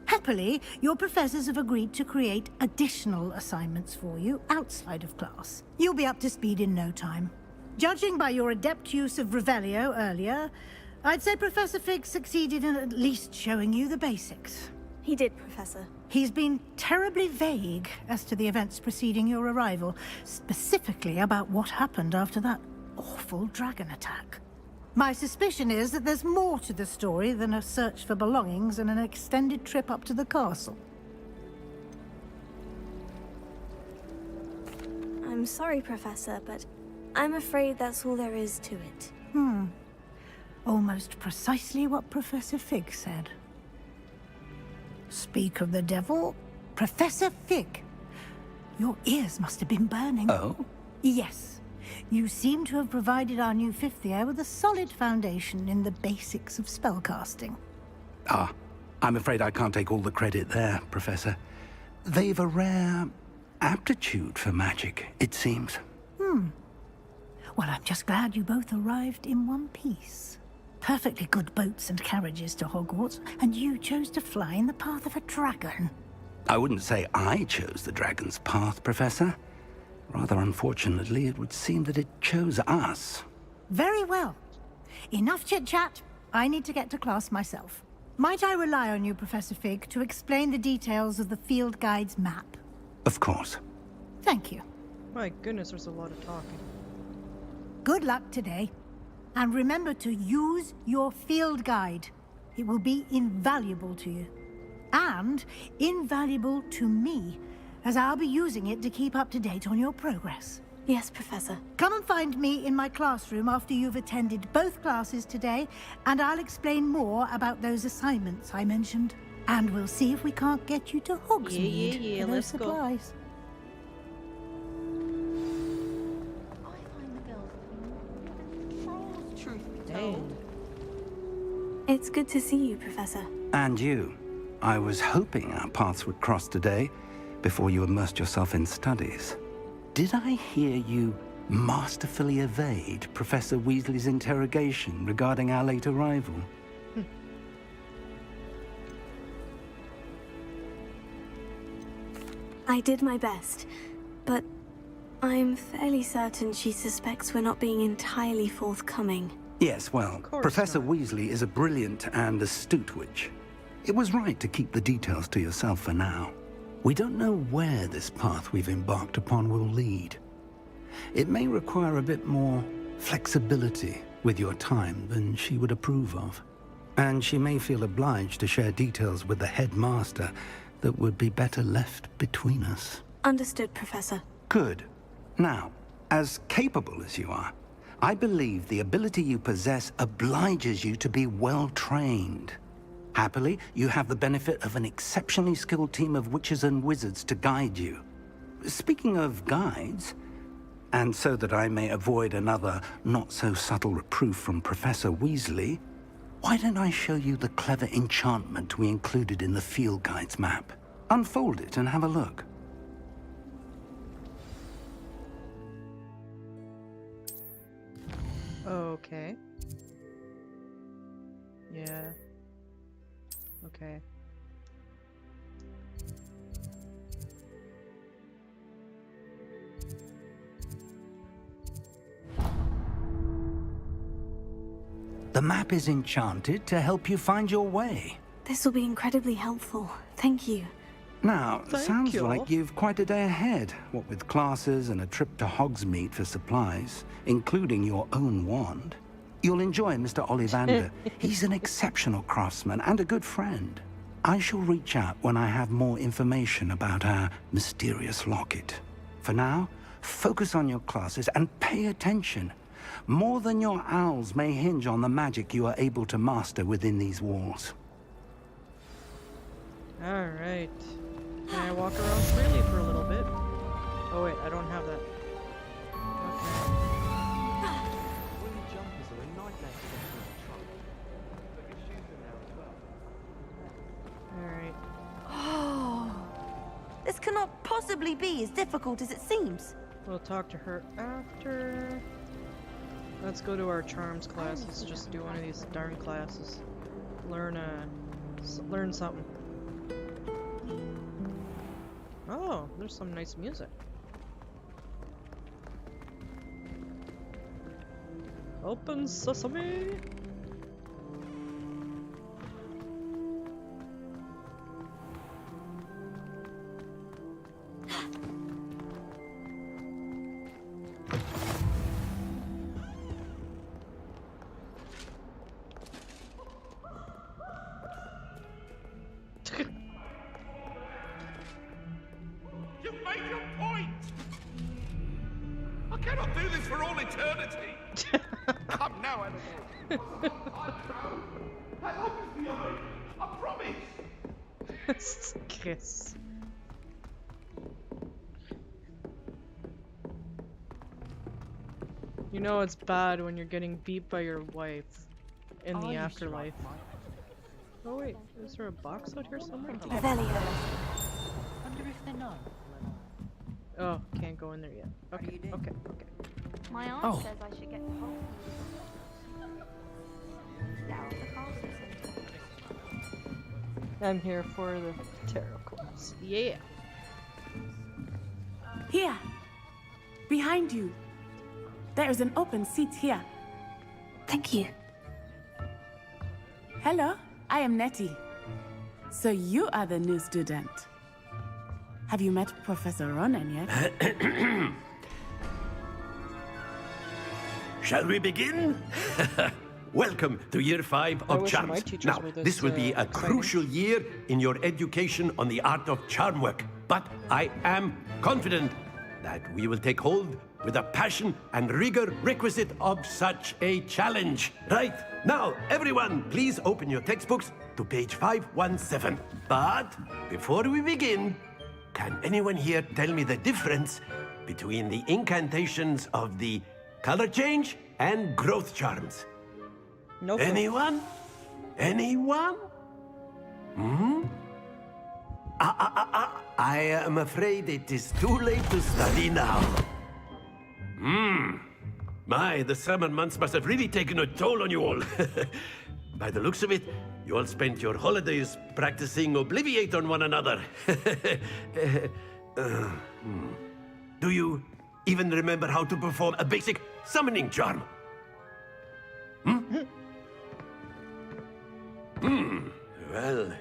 Happily, your professors have agreed to create additional assignments for you outside of class. You'll be up to speed in no time. Judging by your adept use of Revelio earlier, I'd say Professor Fig succeeded in at least showing you the basics. He did, Professor. He's been terribly vague as to the events preceding your arrival, specifically about what happened after that awful dragon attack. My suspicion is that there's more to the story than a search for belongings and an extended trip up to the castle. I'm sorry, Professor, but I'm afraid that's all there is to it. Almost precisely what Professor Fig said. Speak of the devil, Professor Fig. Your ears must have been burning. Oh? Yes. You seem to have provided our new fifth year with a solid foundation in the basics of spellcasting. Ah, I'm afraid I can't take all the credit there, Professor. They've a rare aptitude for magic, it seems. Well, I'm just glad you both arrived in one piece. Perfectly good boats and carriages to Hogwarts, and you chose to fly in the path of a dragon. I wouldn't say I chose the dragon's path, Professor. Rather unfortunately, it would seem that it chose us. Very well. Enough chit-chat. I need to get to class myself. Might I rely on you, Professor Fig, to explain the details of the field guide's map? Of course. Thank you. My goodness, there's a lot of talking. Good luck today. And remember to use your field guide. It will be invaluable to you. And invaluable to me, as I'll be using it to keep up to date on your progress. Yes, Professor. Come and find me in my classroom after you've attended both classes today, and I'll explain more about those assignments I mentioned. And we'll see if we can't get you to Hogsmeade for those let's go. supplies. It's good to see you, Professor. And you. I was hoping our paths would cross today, before you immersed yourself in studies. Did I hear you masterfully evade Professor Weasley's interrogation regarding our late arrival? I did my best, but I'm fairly certain she suspects we're not being entirely forthcoming. Yes, well, Professor Weasley is a brilliant and astute witch. It was right to keep the details to yourself for now. We don't know where this path we've embarked upon will lead. It may require a bit more flexibility with your time than she would approve of. And she may feel obliged to share details with the headmaster that would be better left between us. Understood, Professor. Good. Now, as capable as you are, I believe the ability you possess obliges you to be well-trained. Happily, you have the benefit of an exceptionally skilled team of witches and wizards to guide you. Speaking of guides, and so that I may avoid another not-so-subtle reproof from Professor Weasley, why don't I show you the clever enchantment we included in the field guide's map? Unfold it and have a look. Okay. Yeah. Okay. The map is enchanted to help you find your way. This will be incredibly helpful. Thank you. Now, Thank sounds you. like you've quite a day ahead, what with classes and a trip to Hogsmeade for supplies, including your own wand. You'll enjoy Mr. Ollivander. He's an exceptional craftsman and a good friend. I shall reach out when I have more information about our mysterious locket. For now, focus on your classes and pay attention. More than your owls may hinge on the magic you are able to master within these walls. Alright. Can I walk around freely for a little bit? Oh wait, I don't have that. Alright. Oh, this cannot possibly be as difficult as it seems. We'll talk to her after. Let's go to our charms class. Let's just do one of these darn classes. Learn something. Oh, there's some nice music. Open sesame. You've made your point! I cannot do this for all eternity! Come now, Eleanor! That opens the eye! I promise! Kiss. You know it's bad when you're getting beat by your wife in the I used to afterlife. like Oh wait, is there a box out here somewhere? Revelio. Wonder if they know. Oh, can't go in there yet. Okay, okay, okay. My aunt Oh. says I should get the whole down the castle center. I'm here for the tarot cards. Yeah. Here. Behind you. There is an open seat here. Thank you. Hello, I am Nettie. So you are the new student. Have you met Professor Ronan yet? Shall we begin? Welcome to year 5 I of wish charms. my teachers Now, were this will be a exciting. crucial year in your education on the art of charm work. But I am confident that we will take hold with the passion and rigor requisite of such a challenge. Right, now, everyone, please open your textbooks to page 517. But before we begin, can anyone here tell me the difference between the incantations of the color change and growth charms? No. Anyone? Anyone? Hmm? I am afraid it is too late to study now. My, the summer months must have really taken a toll on you all. By the looks of it, you all spent your holidays practicing Obliviate on one another. Do you even remember how to perform a basic summoning charm? Well,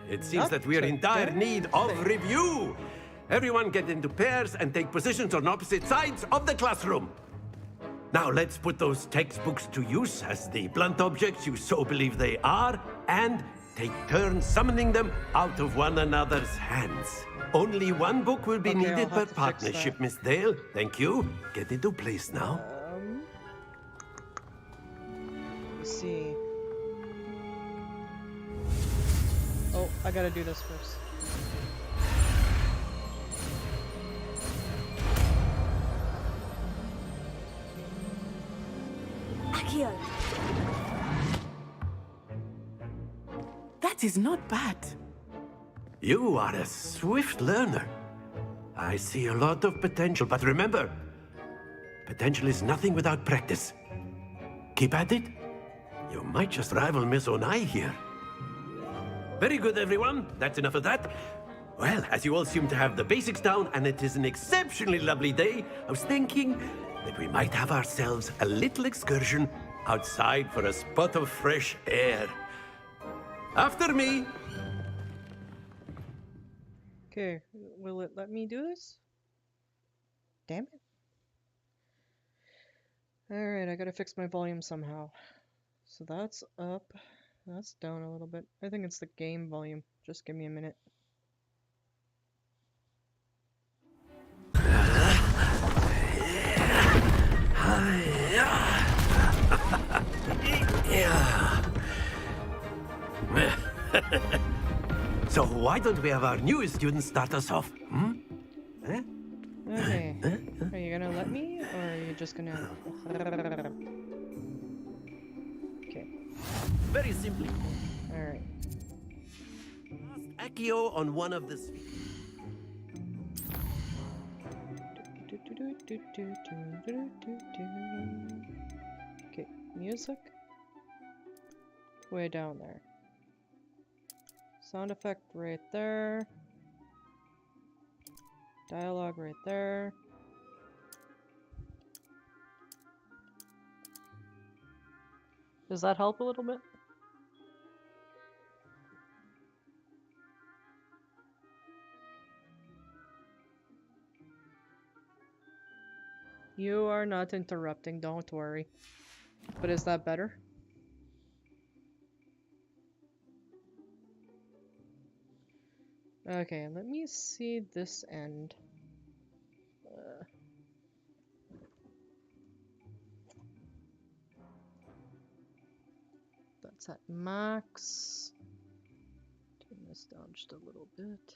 it seems Not that we are in dire need of review. Everyone get into pairs and take positions on opposite sides of the classroom. Now let's put those textbooks to use as the blunt objects you so believe they are, and take turns summoning them out of one another's hands. Only one book will be Okay, I'll needed have per to fix partnership, that. Miss Dale. Thank you. Get into place now. Let's see. Oh, I gotta do this first. Accio. That is not bad. You are a swift learner. I see a lot of potential, but remember, potential is nothing without practice. Keep at it. You might just rival Miss Onai here. Very good, everyone. That's enough of that. Well, as you all seem to have the basics down, and it is an exceptionally lovely day, I was thinking that we might have ourselves a little excursion outside for a spot of fresh air. After me. Okay, will it let me do this? Damn it. Alright, I gotta fix my volume somehow. So that's up. That's down a little bit. I think it's the game volume. Just give me a minute. So why don't we have our newest student start us off? Eh? Okay. Are you gonna let me, or are you just gonna... Okay. Very simply. Alright. Accio on one of the... Okay, music. Way down there. Sound effect right there. Dialogue right there. Does that help a little bit? You are not interrupting, don't worry. But is that better? Okay, let me see this end. That's at max. Turn this down just a little bit.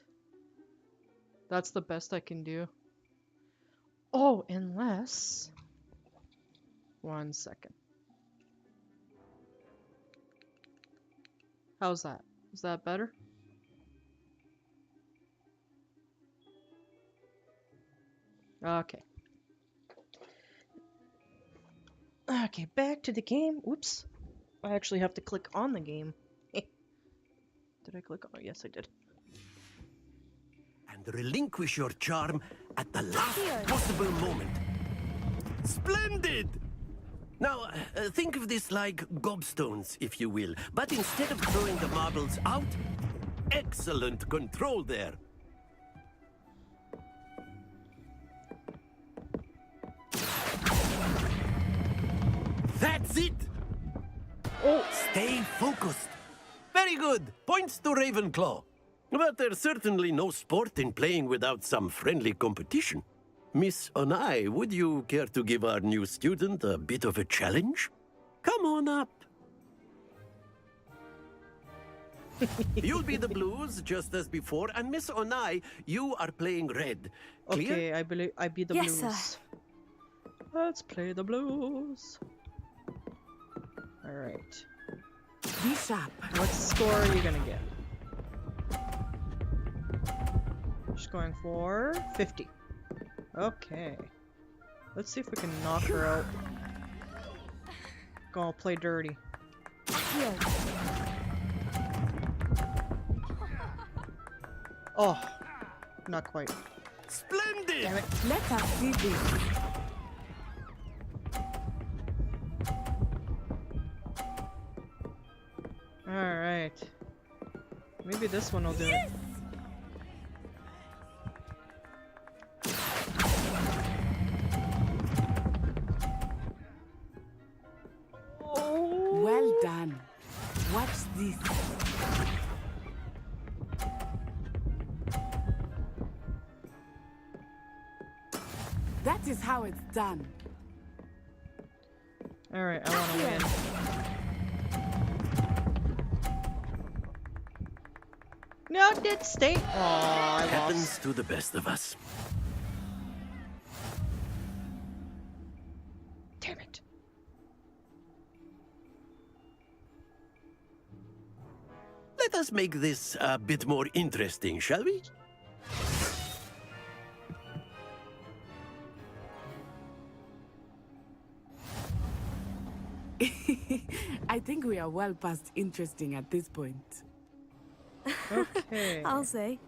That's the best I can do. Oh, unless... 1 second. How's that? Is that better? Okay. Okay, back to the game. Whoops. I actually have to click on the game. Did I click on it? Yes, I did. And relinquish your charm at the last possible moment. Splendid! Now, think of this like gobstones, if you will. But instead of throwing the marbles out, excellent control there. That's it! Oh, stay focused. Very good. Points to Ravenclaw. But there's certainly no sport in playing without some friendly competition. Miss Onai, would you care to give our new student a bit of a challenge? Come on up. You'll be the blues, just as before, and Miss Onai, you are playing red. Clear? Okay, I believe I be the Yes, blues. sir. Let's play the blues. Alright. Be sharp. What score are you gonna get? Just going for 50. Okay. Let's see if we can knock her out. Go play dirty. Oh, not quite. Splendid! Damn it. Let us see this. Alright. Maybe this one will do it. Well done. Watch this. That is how it's done. Alright, I wanna win. No, dead state. Oh, I Happens lost. to the best of us. Damn it. Let us make this a bit more interesting, shall we? I think we are well past interesting at this point. Okay. I'll say.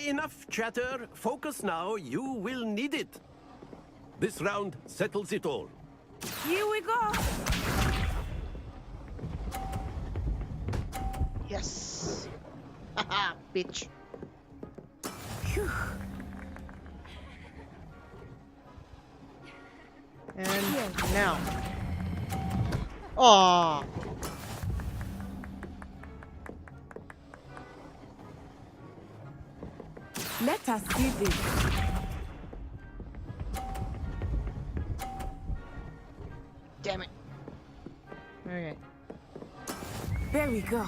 Enough chatter. Focus now. You will need it. This round settles it all. Here we go. Yes. Haha, bitch. Phew. And now. Aww. Let us see this. Damn it. Okay. There we go.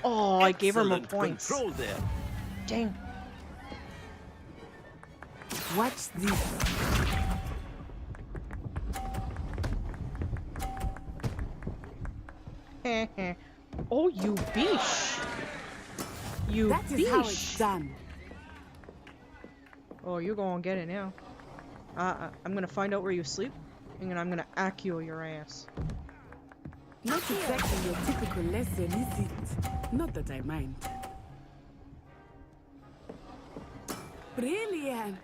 Oh, I gave her more Excellent points. control there. Dang. Watch this. Oh, you beesh. You That is how it's done. Oh, you're gonna get it now. I'm gonna find out where you sleep, and then I'm gonna accio your ass. Not exactly your typical lesson, is it? Not that I mind. Brilliant.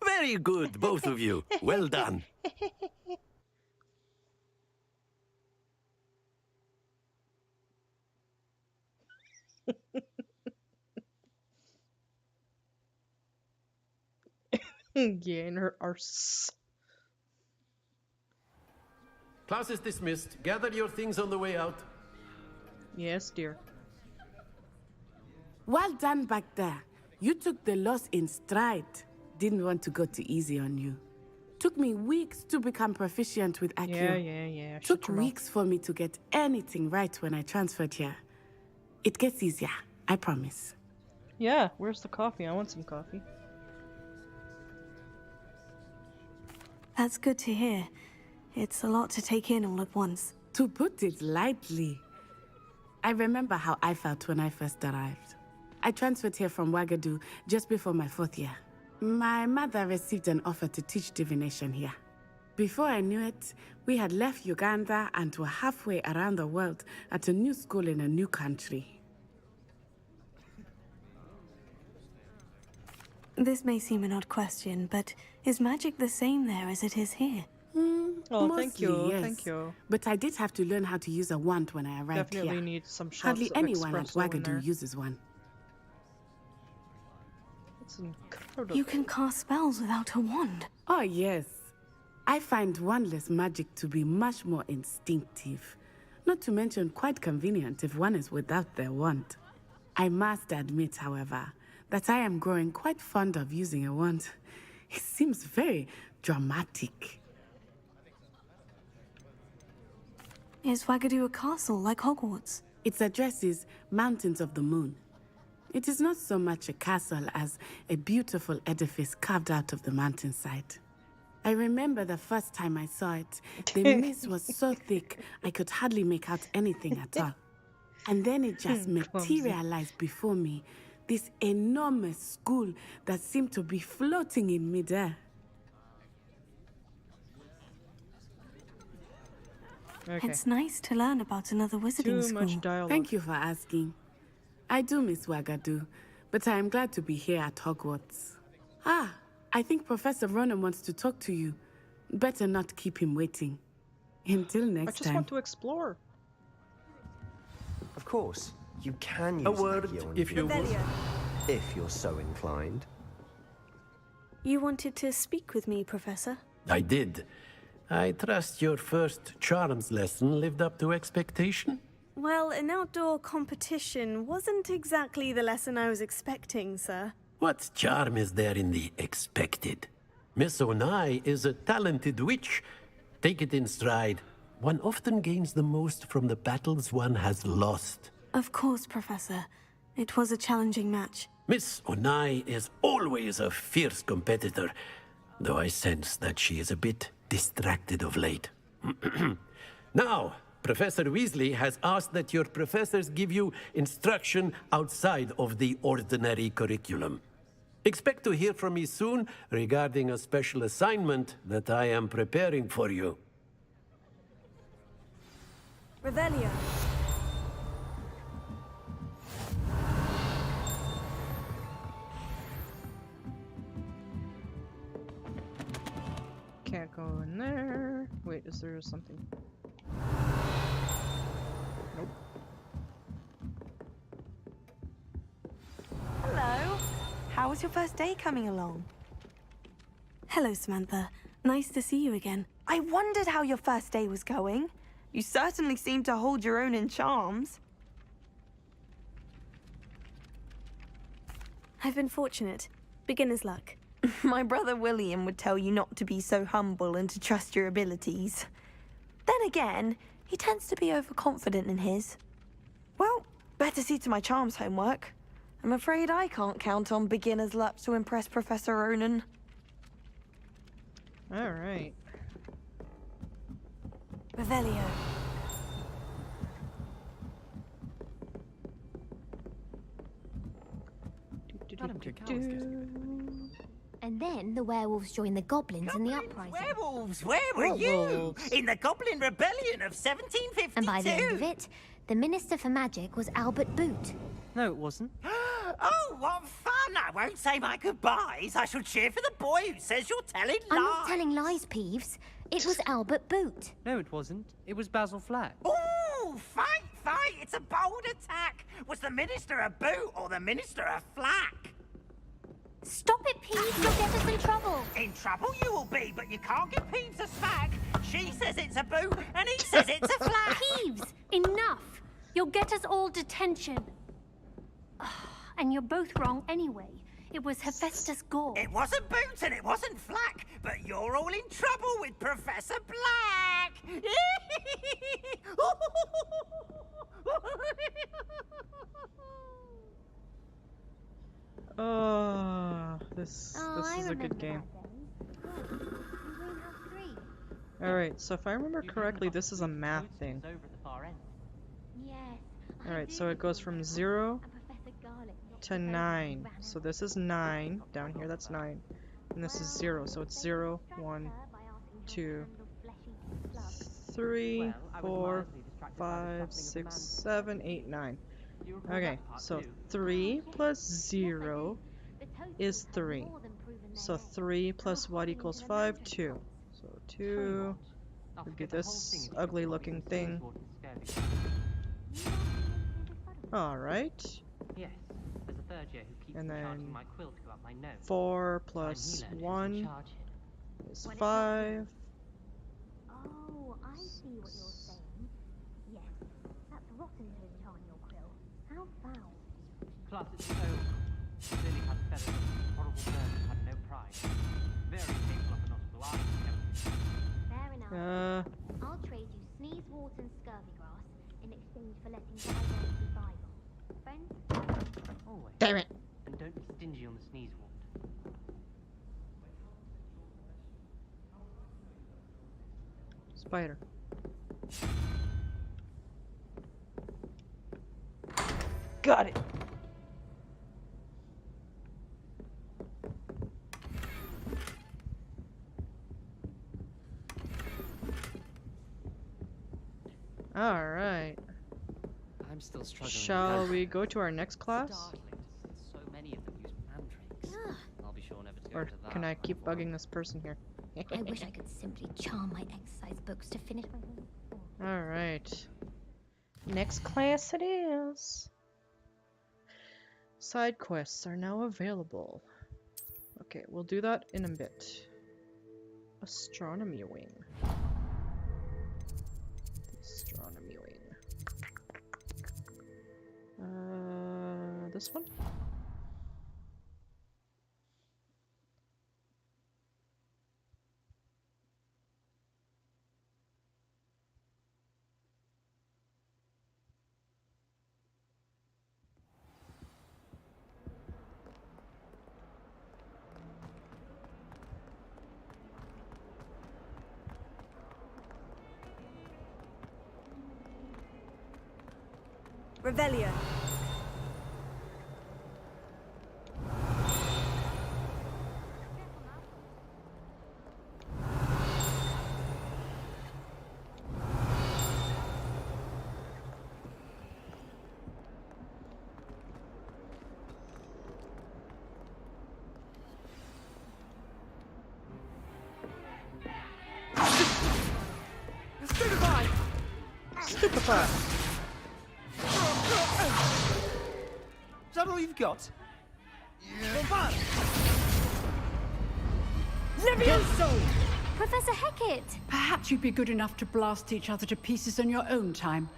Very good, both of you. Well done. Yeah, in her arse. Class is dismissed. Gather your things on the way out. Yes, dear. Well done back there. You took the loss in stride. Didn't want to go too easy on you. Took me weeks to become proficient with Accio. Yeah. Took weeks for me to get anything right when I transferred here. It gets easier, I promise. Yeah, where's the coffee? I want some coffee. That's good to hear. It's a lot to take in all at once. To put it lightly, I remember how I felt when I first arrived. I transferred here from Wagadu just before my 4th year. My mother received an offer to teach divination here. Before I knew it, we had left Uganda and were halfway around the world at a new school in a new country. This may seem an odd question, but is magic the same there as it is here? Oh, Mostly, thank you, yes. thank you. But I did have to learn how to use a wand when I arrived Definitely here. need some shots Hardly of anyone at espresso in there. Wagadu uses one. That's incredible. You can cast spells without a wand. Oh, yes. I find wandless magic to be much more instinctive. Not to mention quite convenient if one is without their wand. I must admit, however, that I am growing quite fond of using a wand. It seems very dramatic. Is Wagadu a castle like Hogwarts? Its address is Mountains of the Moon. It is not so much a castle as a beautiful edifice carved out of the mountainside. I remember the first time I saw it, the mist was so thick I could hardly make out anything at all. And then it just materialized before me, this enormous school that seemed to be floating in midair. Okay. It's nice to learn about another wizarding Too school. much dialogue. Thank you for asking. I do miss Wagadu, but I am glad to be here at Hogwarts. Ah, I think Professor Ronan wants to talk to you. Better not keep him waiting. Until next I just time. want to explore. Of course, you can use A word, Accio on if you will. if you're so inclined. You wanted to speak with me, Professor? I did. I trust your first charms lesson lived up to expectation? Well, an outdoor competition wasn't exactly the lesson I was expecting, sir. What charm is there in the expected? Miss Onai is a talented witch. Take it in stride. One often gains the most from the battles one has lost. Of course, Professor. It was a challenging match. Miss Onai is always a fierce competitor, though I sense that she is a bit distracted of late. Now, Professor Weasley has asked that your professors give you instruction outside of the ordinary curriculum. Expect to hear from me soon regarding a special assignment that I am preparing for you. Revelio. Can't go in there. Wait, is there something? Nope. Hello. How was your first day coming along? Hello, Samantha. Nice to see you again. I wondered how your first day was going. You certainly seem to hold your own in charms. I've been fortunate. Beginner's luck. My brother William would tell you not to be so humble and to trust your abilities. Then again, he tends to be overconfident in his. Well, better see to my charms homework. I'm afraid I can't count on beginner's luck to impress Professor Ronan. Alright. Revelio. And then the werewolves joined the goblins in the uprising. Werewolves, where were you? In the Goblin Rebellion of 1752. And by the end of it, the Minister for Magic was Albert Boot. No, it wasn't. Oh, what fun! I won't say my goodbyes. I shall cheer for the boy who says you're telling lies. I'm not telling lies, Peeves. It was Albert Boot. No, it wasn't. It was Basil Flack. Ooh, fight! It's a bold attack. Was the Minister a boot or the Minister a flack? Stop it, Peeves. You'll get us in trouble. In trouble you will be, but you can't give Peeves a smack. She says it's a boot and he says it's a flack. Peeves, enough. You'll get us all detention. And you're both wrong anyway. It was Hephaestus Gore. It wasn't Boot and it wasn't Flack, but you're all in trouble with Professor Black! This is a good game. Alright, so if I remember correctly, this is a math thing. Alright, so it goes from 0 to 9. So this is 9. Down here, that's 9. And this is 0. So it's 0, 1, 2, 3, 4, 5, 6, 7, 8, 9. Okay, so 3 plus 0 is 3. So 3 plus what equals 5? 2. So 2 would be this ugly looking thing. Alright. Yes, there's a third year who keeps And then charging my quill to go up my nose. 4 plus 1 is 5. Oh, I see what you're saying. Yes, that's rotten to enchant your quill. How foul. Plus it's so clearly had feathers, horrible bird that had no pride. Very capable of a nautical eye. Fair enough. I'll trade you sneeze, wart, and scurvy grass in exchange for letting bygones be bygones. Friends? Always. Damn it. And don't be stingy on the sneeze wart. Spider. Got it. Alright. I'm still struggling. Shall we go to our next class? So many of them use mandrakes. I'll be sure never to go Or into that. can I keep bugging this person here? I wish I could simply charm my exercise books to finish my Alright. Next class it is. Side quests are now available. Okay, we'll do that in a bit. Astronomy wing. Astronomy wing. This one? Revelio. Stupefy! Stupefy! Is that all you've got? Levioso! Professor Hecat! Perhaps you'd be good enough to blast each other to pieces on your own time.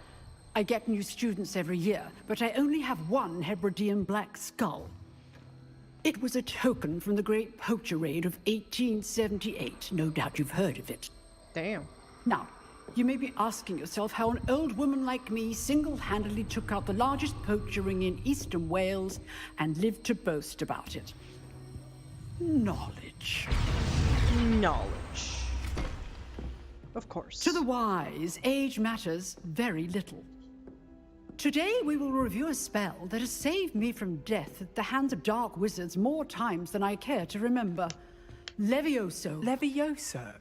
I get new students every year, but I only have one Hebridean black skull. It was a token from the Great Poacher Raid of 1878. No doubt you've heard of it. Damn. Now, you may be asking yourself how an old woman like me single-handedly took out the largest poacher ring in eastern Wales and lived to boast about it. Knowledge. Knowledge. Of course. To the wise, age matters very little. Today we will review a spell that has saved me from death at the hands of dark wizards more times than I care to remember. Levioso. Levioso?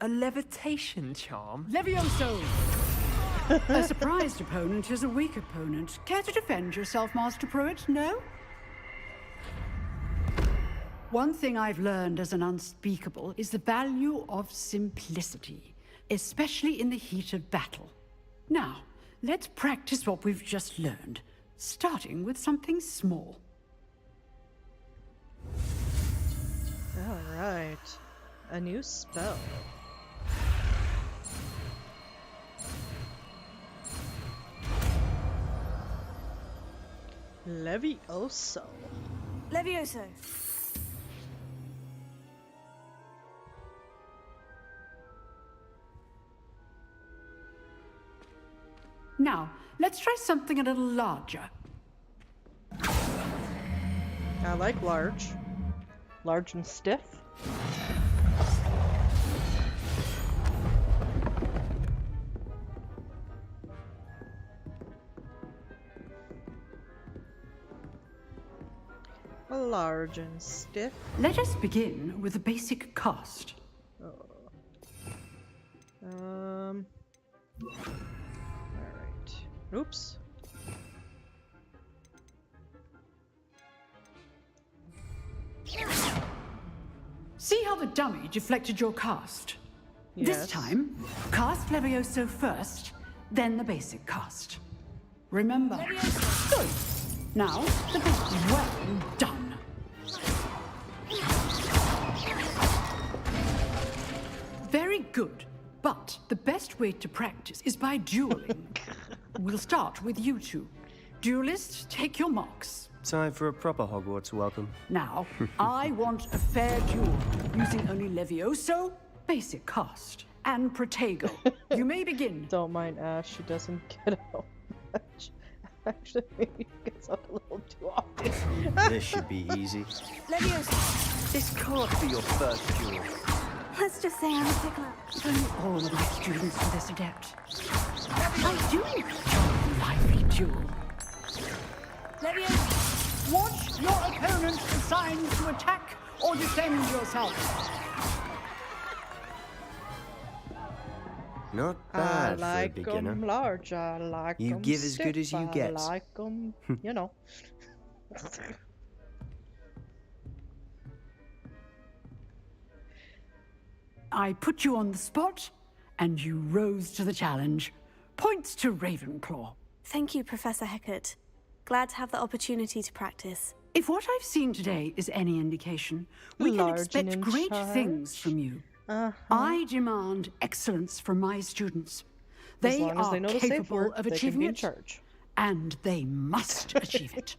A levitation charm? Levioso! A surprised opponent is a weak opponent. Care to defend yourself, Master Pruitt? No? One thing I've learned as an unspeakable is the value of simplicity, especially in the heat of battle. Now, let's practice what we've just learned, starting with something small. Alright. A new spell. Levioso. Levioso. Now, let's try something a little larger. I like large. Large and stiff. Large and stiff. Let us begin with the basic cast. Alright. Oops. See how the dummy deflected your cast? Yes. This time, cast Levioso first, then the basic cast. Remember? Good. Now, the bit well done. Very good. But the best way to practice is by dueling. We'll start with you two. Duelists, take your marks. Time for a proper Hogwarts welcome. Now, I want a fair duel, using only Levioso, basic cast, and Protego. You may begin. Don't mind Ash, she doesn't get out much. Actually, maybe gets out a little too often. This should be easy. Levioso. This can't be your first duel. Let's just say I'm a tickler. Don't all of my students for this adept. I do enjoy a lively duel. Levioso. Watch your opponent assigned to attack or defend yourself. Not I bad like for a beginner. 'em large, I like You 'em give as good stiff, as you get. I like 'em, you know. I put you on the spot, and you rose to the challenge. Points to Ravenclaw. Thank you, Professor Hecat. Glad to have the opportunity to practice. If what I've seen today is any indication, we can Large expect and in great charge. things from you. Uh-huh. I demand excellence from my students. As They long as are they know the safe capable word, of they can achieving be in it, charge. and they must achieve it.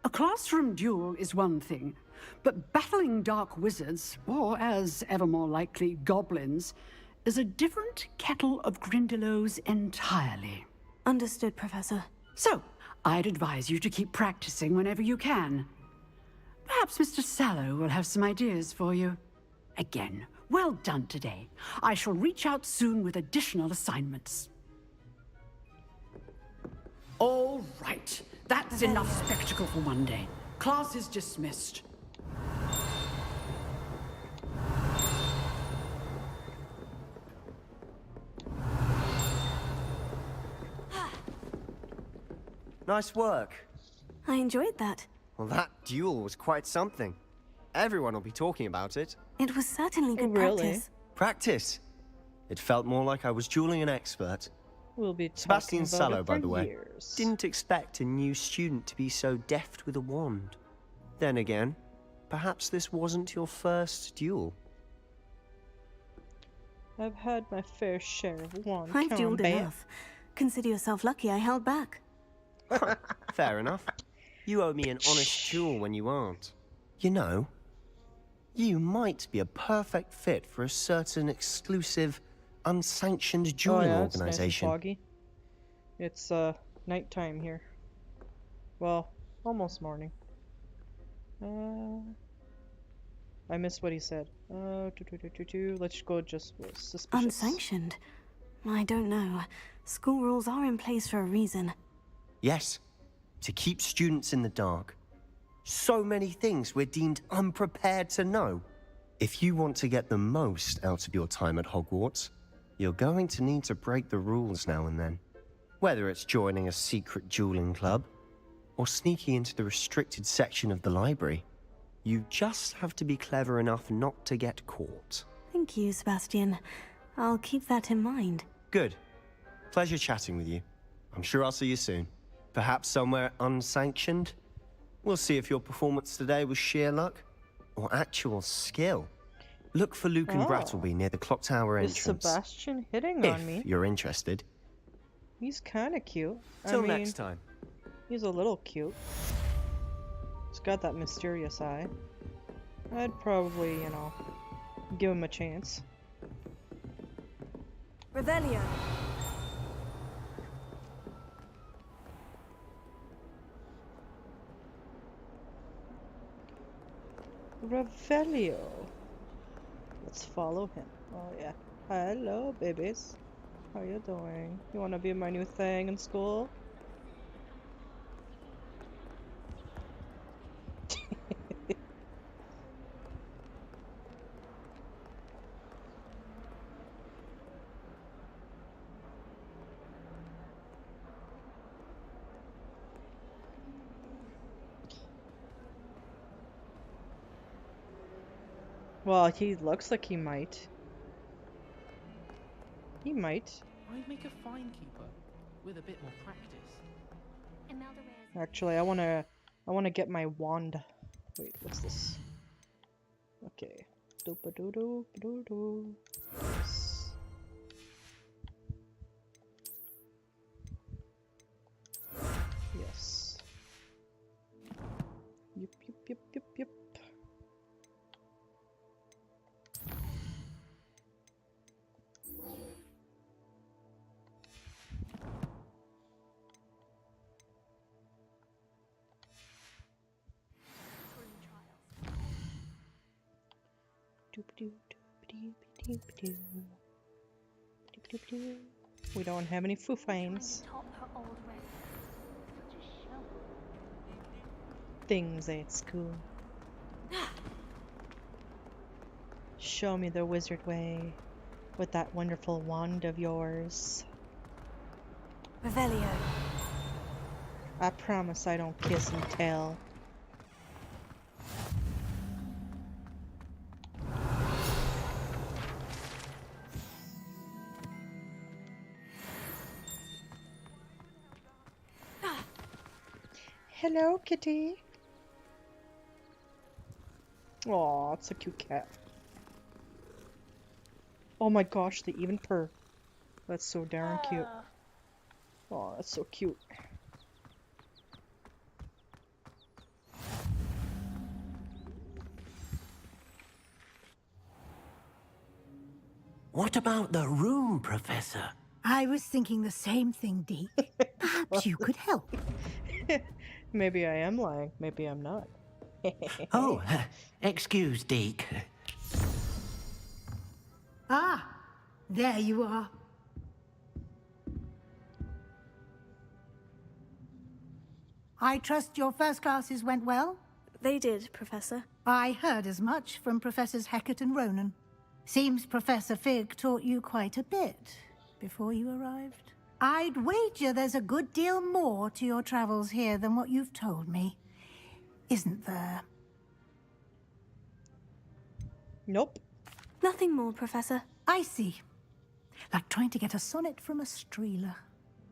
A classroom duel is one thing, but battling dark wizards, or as ever more likely, goblins, is a different kettle of Grindylows entirely. Understood, Professor. So, I'd advise you to keep practicing whenever you can. Perhaps Mr. Sallow will have some ideas for you. Again, well done today. I shall reach out soon with additional assignments. All right. That's enough spectacle for one day. Class is dismissed. Nice work. I enjoyed that. Well, that duel was quite something. Everyone will be talking about it. It was certainly good Really? practice. Practice. It felt more like I was dueling an expert. We'll be talking Sebastian about Sallow, it by for the way, years. didn't expect a new student to be so deft with a wand. Then again, perhaps this wasn't your first duel. I've had my fair share of wand I've dueled combat. enough. Consider yourself lucky I held back. Fair enough. You owe me an honest duel when you aren't. You know, you might be a perfect fit for a certain exclusive, unsanctioned dueling Oh, yeah, it's nice and organization. foggy. It's nighttime here. Well, almost morning. I missed what he said. Let's go just with suspicious. Unsanctioned? I don't know. School rules are in place for a reason. Yes, to keep students in the dark. So many things we're deemed unprepared to know. If you want to get the most out of your time at Hogwarts, you're going to need to break the rules now and then. Whether it's joining a secret dueling club, or sneaking into the restricted section of the library, you just have to be clever enough not to get caught. Thank you, Sebastian. I'll keep that in mind. Good. Pleasure chatting with you. I'm sure I'll see you soon. Perhaps somewhere unsanctioned? We'll see if your performance today was sheer luck or actual skill. Look for Luke and Oh. Brattleby near the clock tower Is entrance. Sebastian hitting If on me? you're interested. He's kind of cute. Till I mean, next time. He's a little cute. He's got that mysterious eye. I'd probably, you know, give him a chance. Revelio. Revelio. Let's follow him. Oh yeah. Hello, babies. How you doing? You wanna be my new thing in school? Well, he looks like he might. He might. I'd make a fine keeper with a bit more practice. Actually, I wanna get my wand. Wait, what's this? Okay. Doo-ba-doo-doo-ba-doo-doo. Yes. Yes. Yep, yep, yep, yep, yep. We don't have any foofanes. Things at school. Show me the wizard way with that wonderful wand of yours. Revelio. I promise I don't kiss and tell. Hello, kitty. Aw, it's a cute cat. Oh my gosh, they even purr. That's so darn cute. Aw, that's so cute. What about the room, Professor? I was thinking the same thing, Deke. Perhaps you could help. Maybe I am lying. Maybe I'm not. Oh, excuse, Deke. Ah, there you are. I trust your first classes went well? They did, Professor. I heard as much from Professors Hecat and Ronan. Seems Professor Fig taught you quite a bit before you arrived. I'd wager there's a good deal more to your travels here than what you've told me. Isn't there? Nope. Nothing more, Professor. I see. Like trying to get a sonnet from a streeler.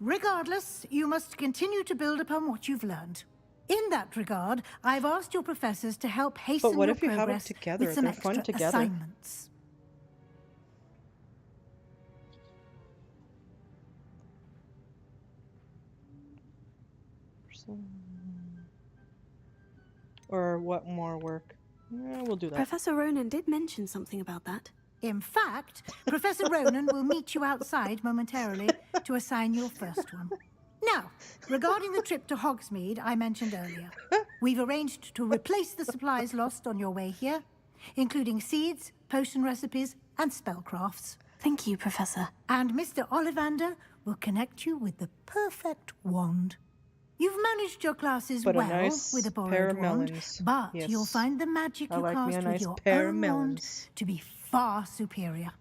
Regardless, you must continue to build upon what you've learned. In that regard, I've asked your professors to help hasten But what your if you have them progress together? with some They're fun extra together. assignments. Or what more work? Yeah, we'll do that. Professor Ronan did mention something about that. In fact, Professor Ronan will meet you outside momentarily to assign your first one. Now, regarding the trip to Hogsmeade I mentioned earlier, we've arranged to replace the supplies lost on your way here, including seeds, potion recipes, and spellcrafts. Thank you, Professor. And Mr. Ollivander will connect you with the perfect wand. You've managed your classes But a well nice with a pair of borrowed wand, melons. but Yes. you'll find the magic I you like me a cast nice with your pair of own wand melons. to be far superior.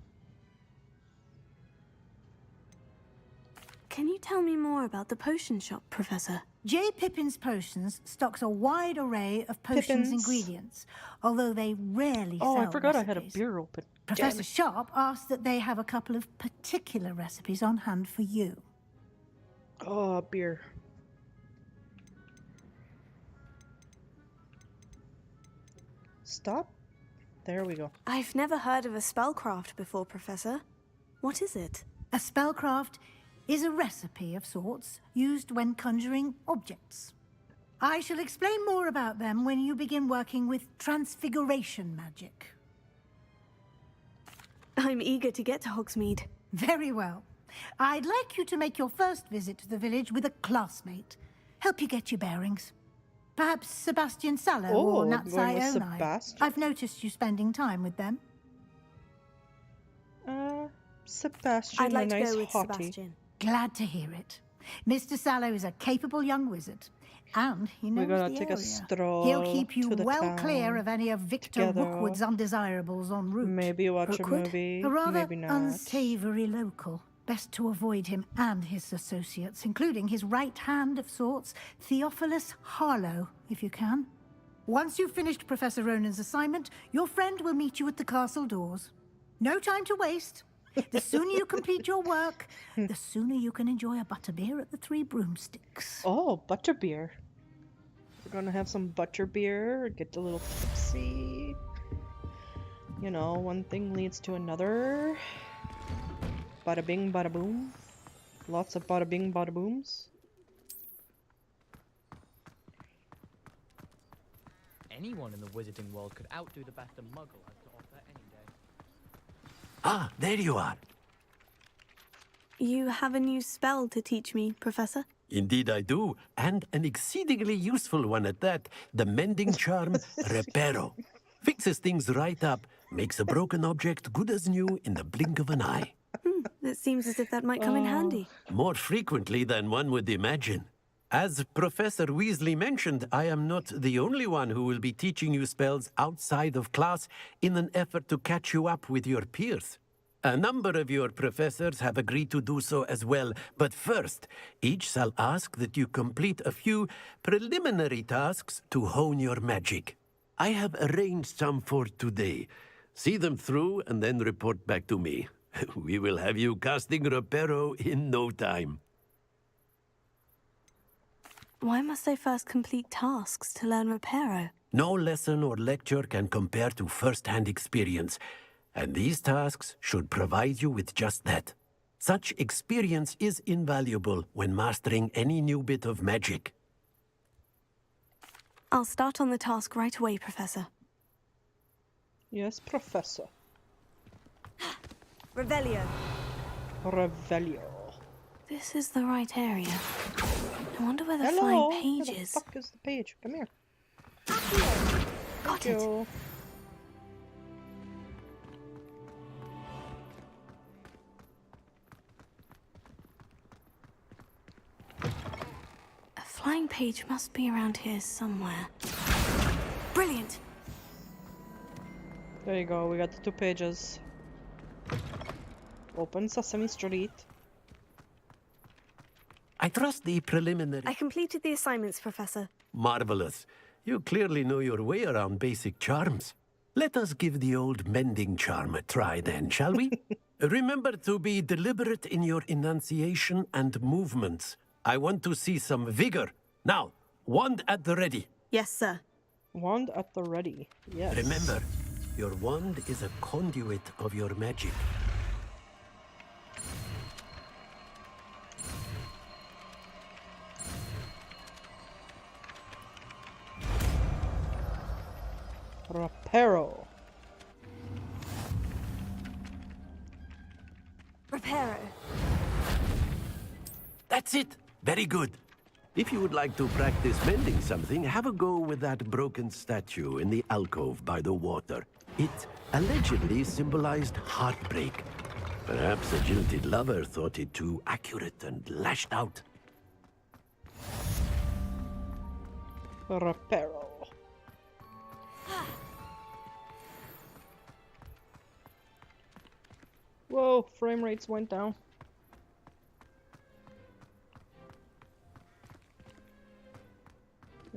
Can you tell me more about the potion shop, Professor? J. Pippin's Potions stocks a wide array of potions Pippin's. ingredients, although they rarely sell Oh, I forgot I had a recipes. beer open. Professor Sharp asked that they have a couple of particular recipes on hand for you. Oh, beer. Stop. There we go. I've never heard of a spellcraft before, Professor. What is it? A spellcraft is a recipe of sorts used when conjuring objects. I shall explain more about them when you begin working with transfiguration magic. I'm eager to get to Hogsmeade. Very well. I'd like you to make your first visit to the village with a classmate. Help you get your bearings. Perhaps Sebastian Sallow or going with Natsai Onai. Sebastian. I've noticed you spending time with them. Sebastian, I'd like a to nice go with hottie. Sebastian. Glad to hear it. Mr. Sallow is a capable young wizard, and he knows We're gonna the take area. a stroll He'll keep you to the well town clear of any of Victor together. Rookwood's undesirables en route. Maybe watch Rookwood? a movie, A rather maybe not. unsavory local. Best to avoid him and his associates, including his right hand of sorts, Theophilus Harlow, if you can. Once you've finished Professor Ronan's assignment, your friend will meet you at the castle doors. No time to waste. The sooner you complete your work, the sooner you can enjoy a butterbeer at the Three Broomsticks. Oh, butterbeer. We're gonna have some butterbeer, get a little tipsy. You know, one thing leads to another. Bada bing, bada boom. Lots of bada bing, bada booms. Anyone in the wizarding world could outdo the best a muggle has to offer any day. Ah, there you are. You have a new spell to teach me, Professor? Indeed I do, and an exceedingly useful one at that. The mending charm, Reparo. Fixes things right up, makes a broken object good as new in the blink of an eye. It seems as if that might come in handy. More frequently than one would imagine. As Professor Weasley mentioned, I am not the only one who will be teaching you spells outside of class in an effort to catch you up with your peers. A number of your professors have agreed to do so as well, but first, each shall ask that you complete a few preliminary tasks to hone your magic. I have arranged some for today. See them through and then report back to me. We will have you casting Reparo in no time. Why must I first complete tasks to learn Reparo? No lesson or lecture can compare to first-hand experience, and these tasks should provide you with just that. Such experience is invaluable when mastering any new bit of magic. I'll start on the task right away, Professor. Yes, Professor. Revelio. Revelio. This is the right area. I wonder where the Hello. flying page Where the is. fuck is the page? Come here. Got Thank you. A flying page must be around here somewhere. Brilliant! There you go, we got the 2 pages. Open Sesame Street. I trust the preliminary... I completed the assignments, Professor. Marvelous. You clearly know your way around basic charms. Let us give the old mending charm a try then, shall we? Remember to be deliberate in your enunciation and movements. I want to see some vigor. Now, wand at the ready. Yes, sir. Wand at the ready. Yes. Remember, your wand is a conduit of your magic. Reparo. Reparo. That's it. Very good. If you would like to practice mending something, have a go with that broken statue in the alcove by the water. It allegedly symbolized heartbreak. Perhaps a jilted lover thought it too accurate and lashed out. Reparo. Whoa, frame rates went down.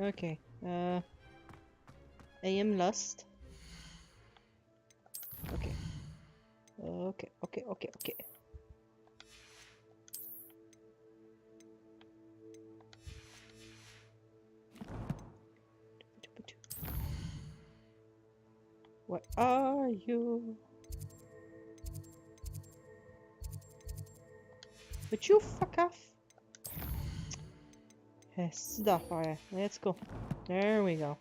Okay, I am lost. Okay. Okay. Where are you? Would you fuck off? Stop, alright. Let's go. There we go.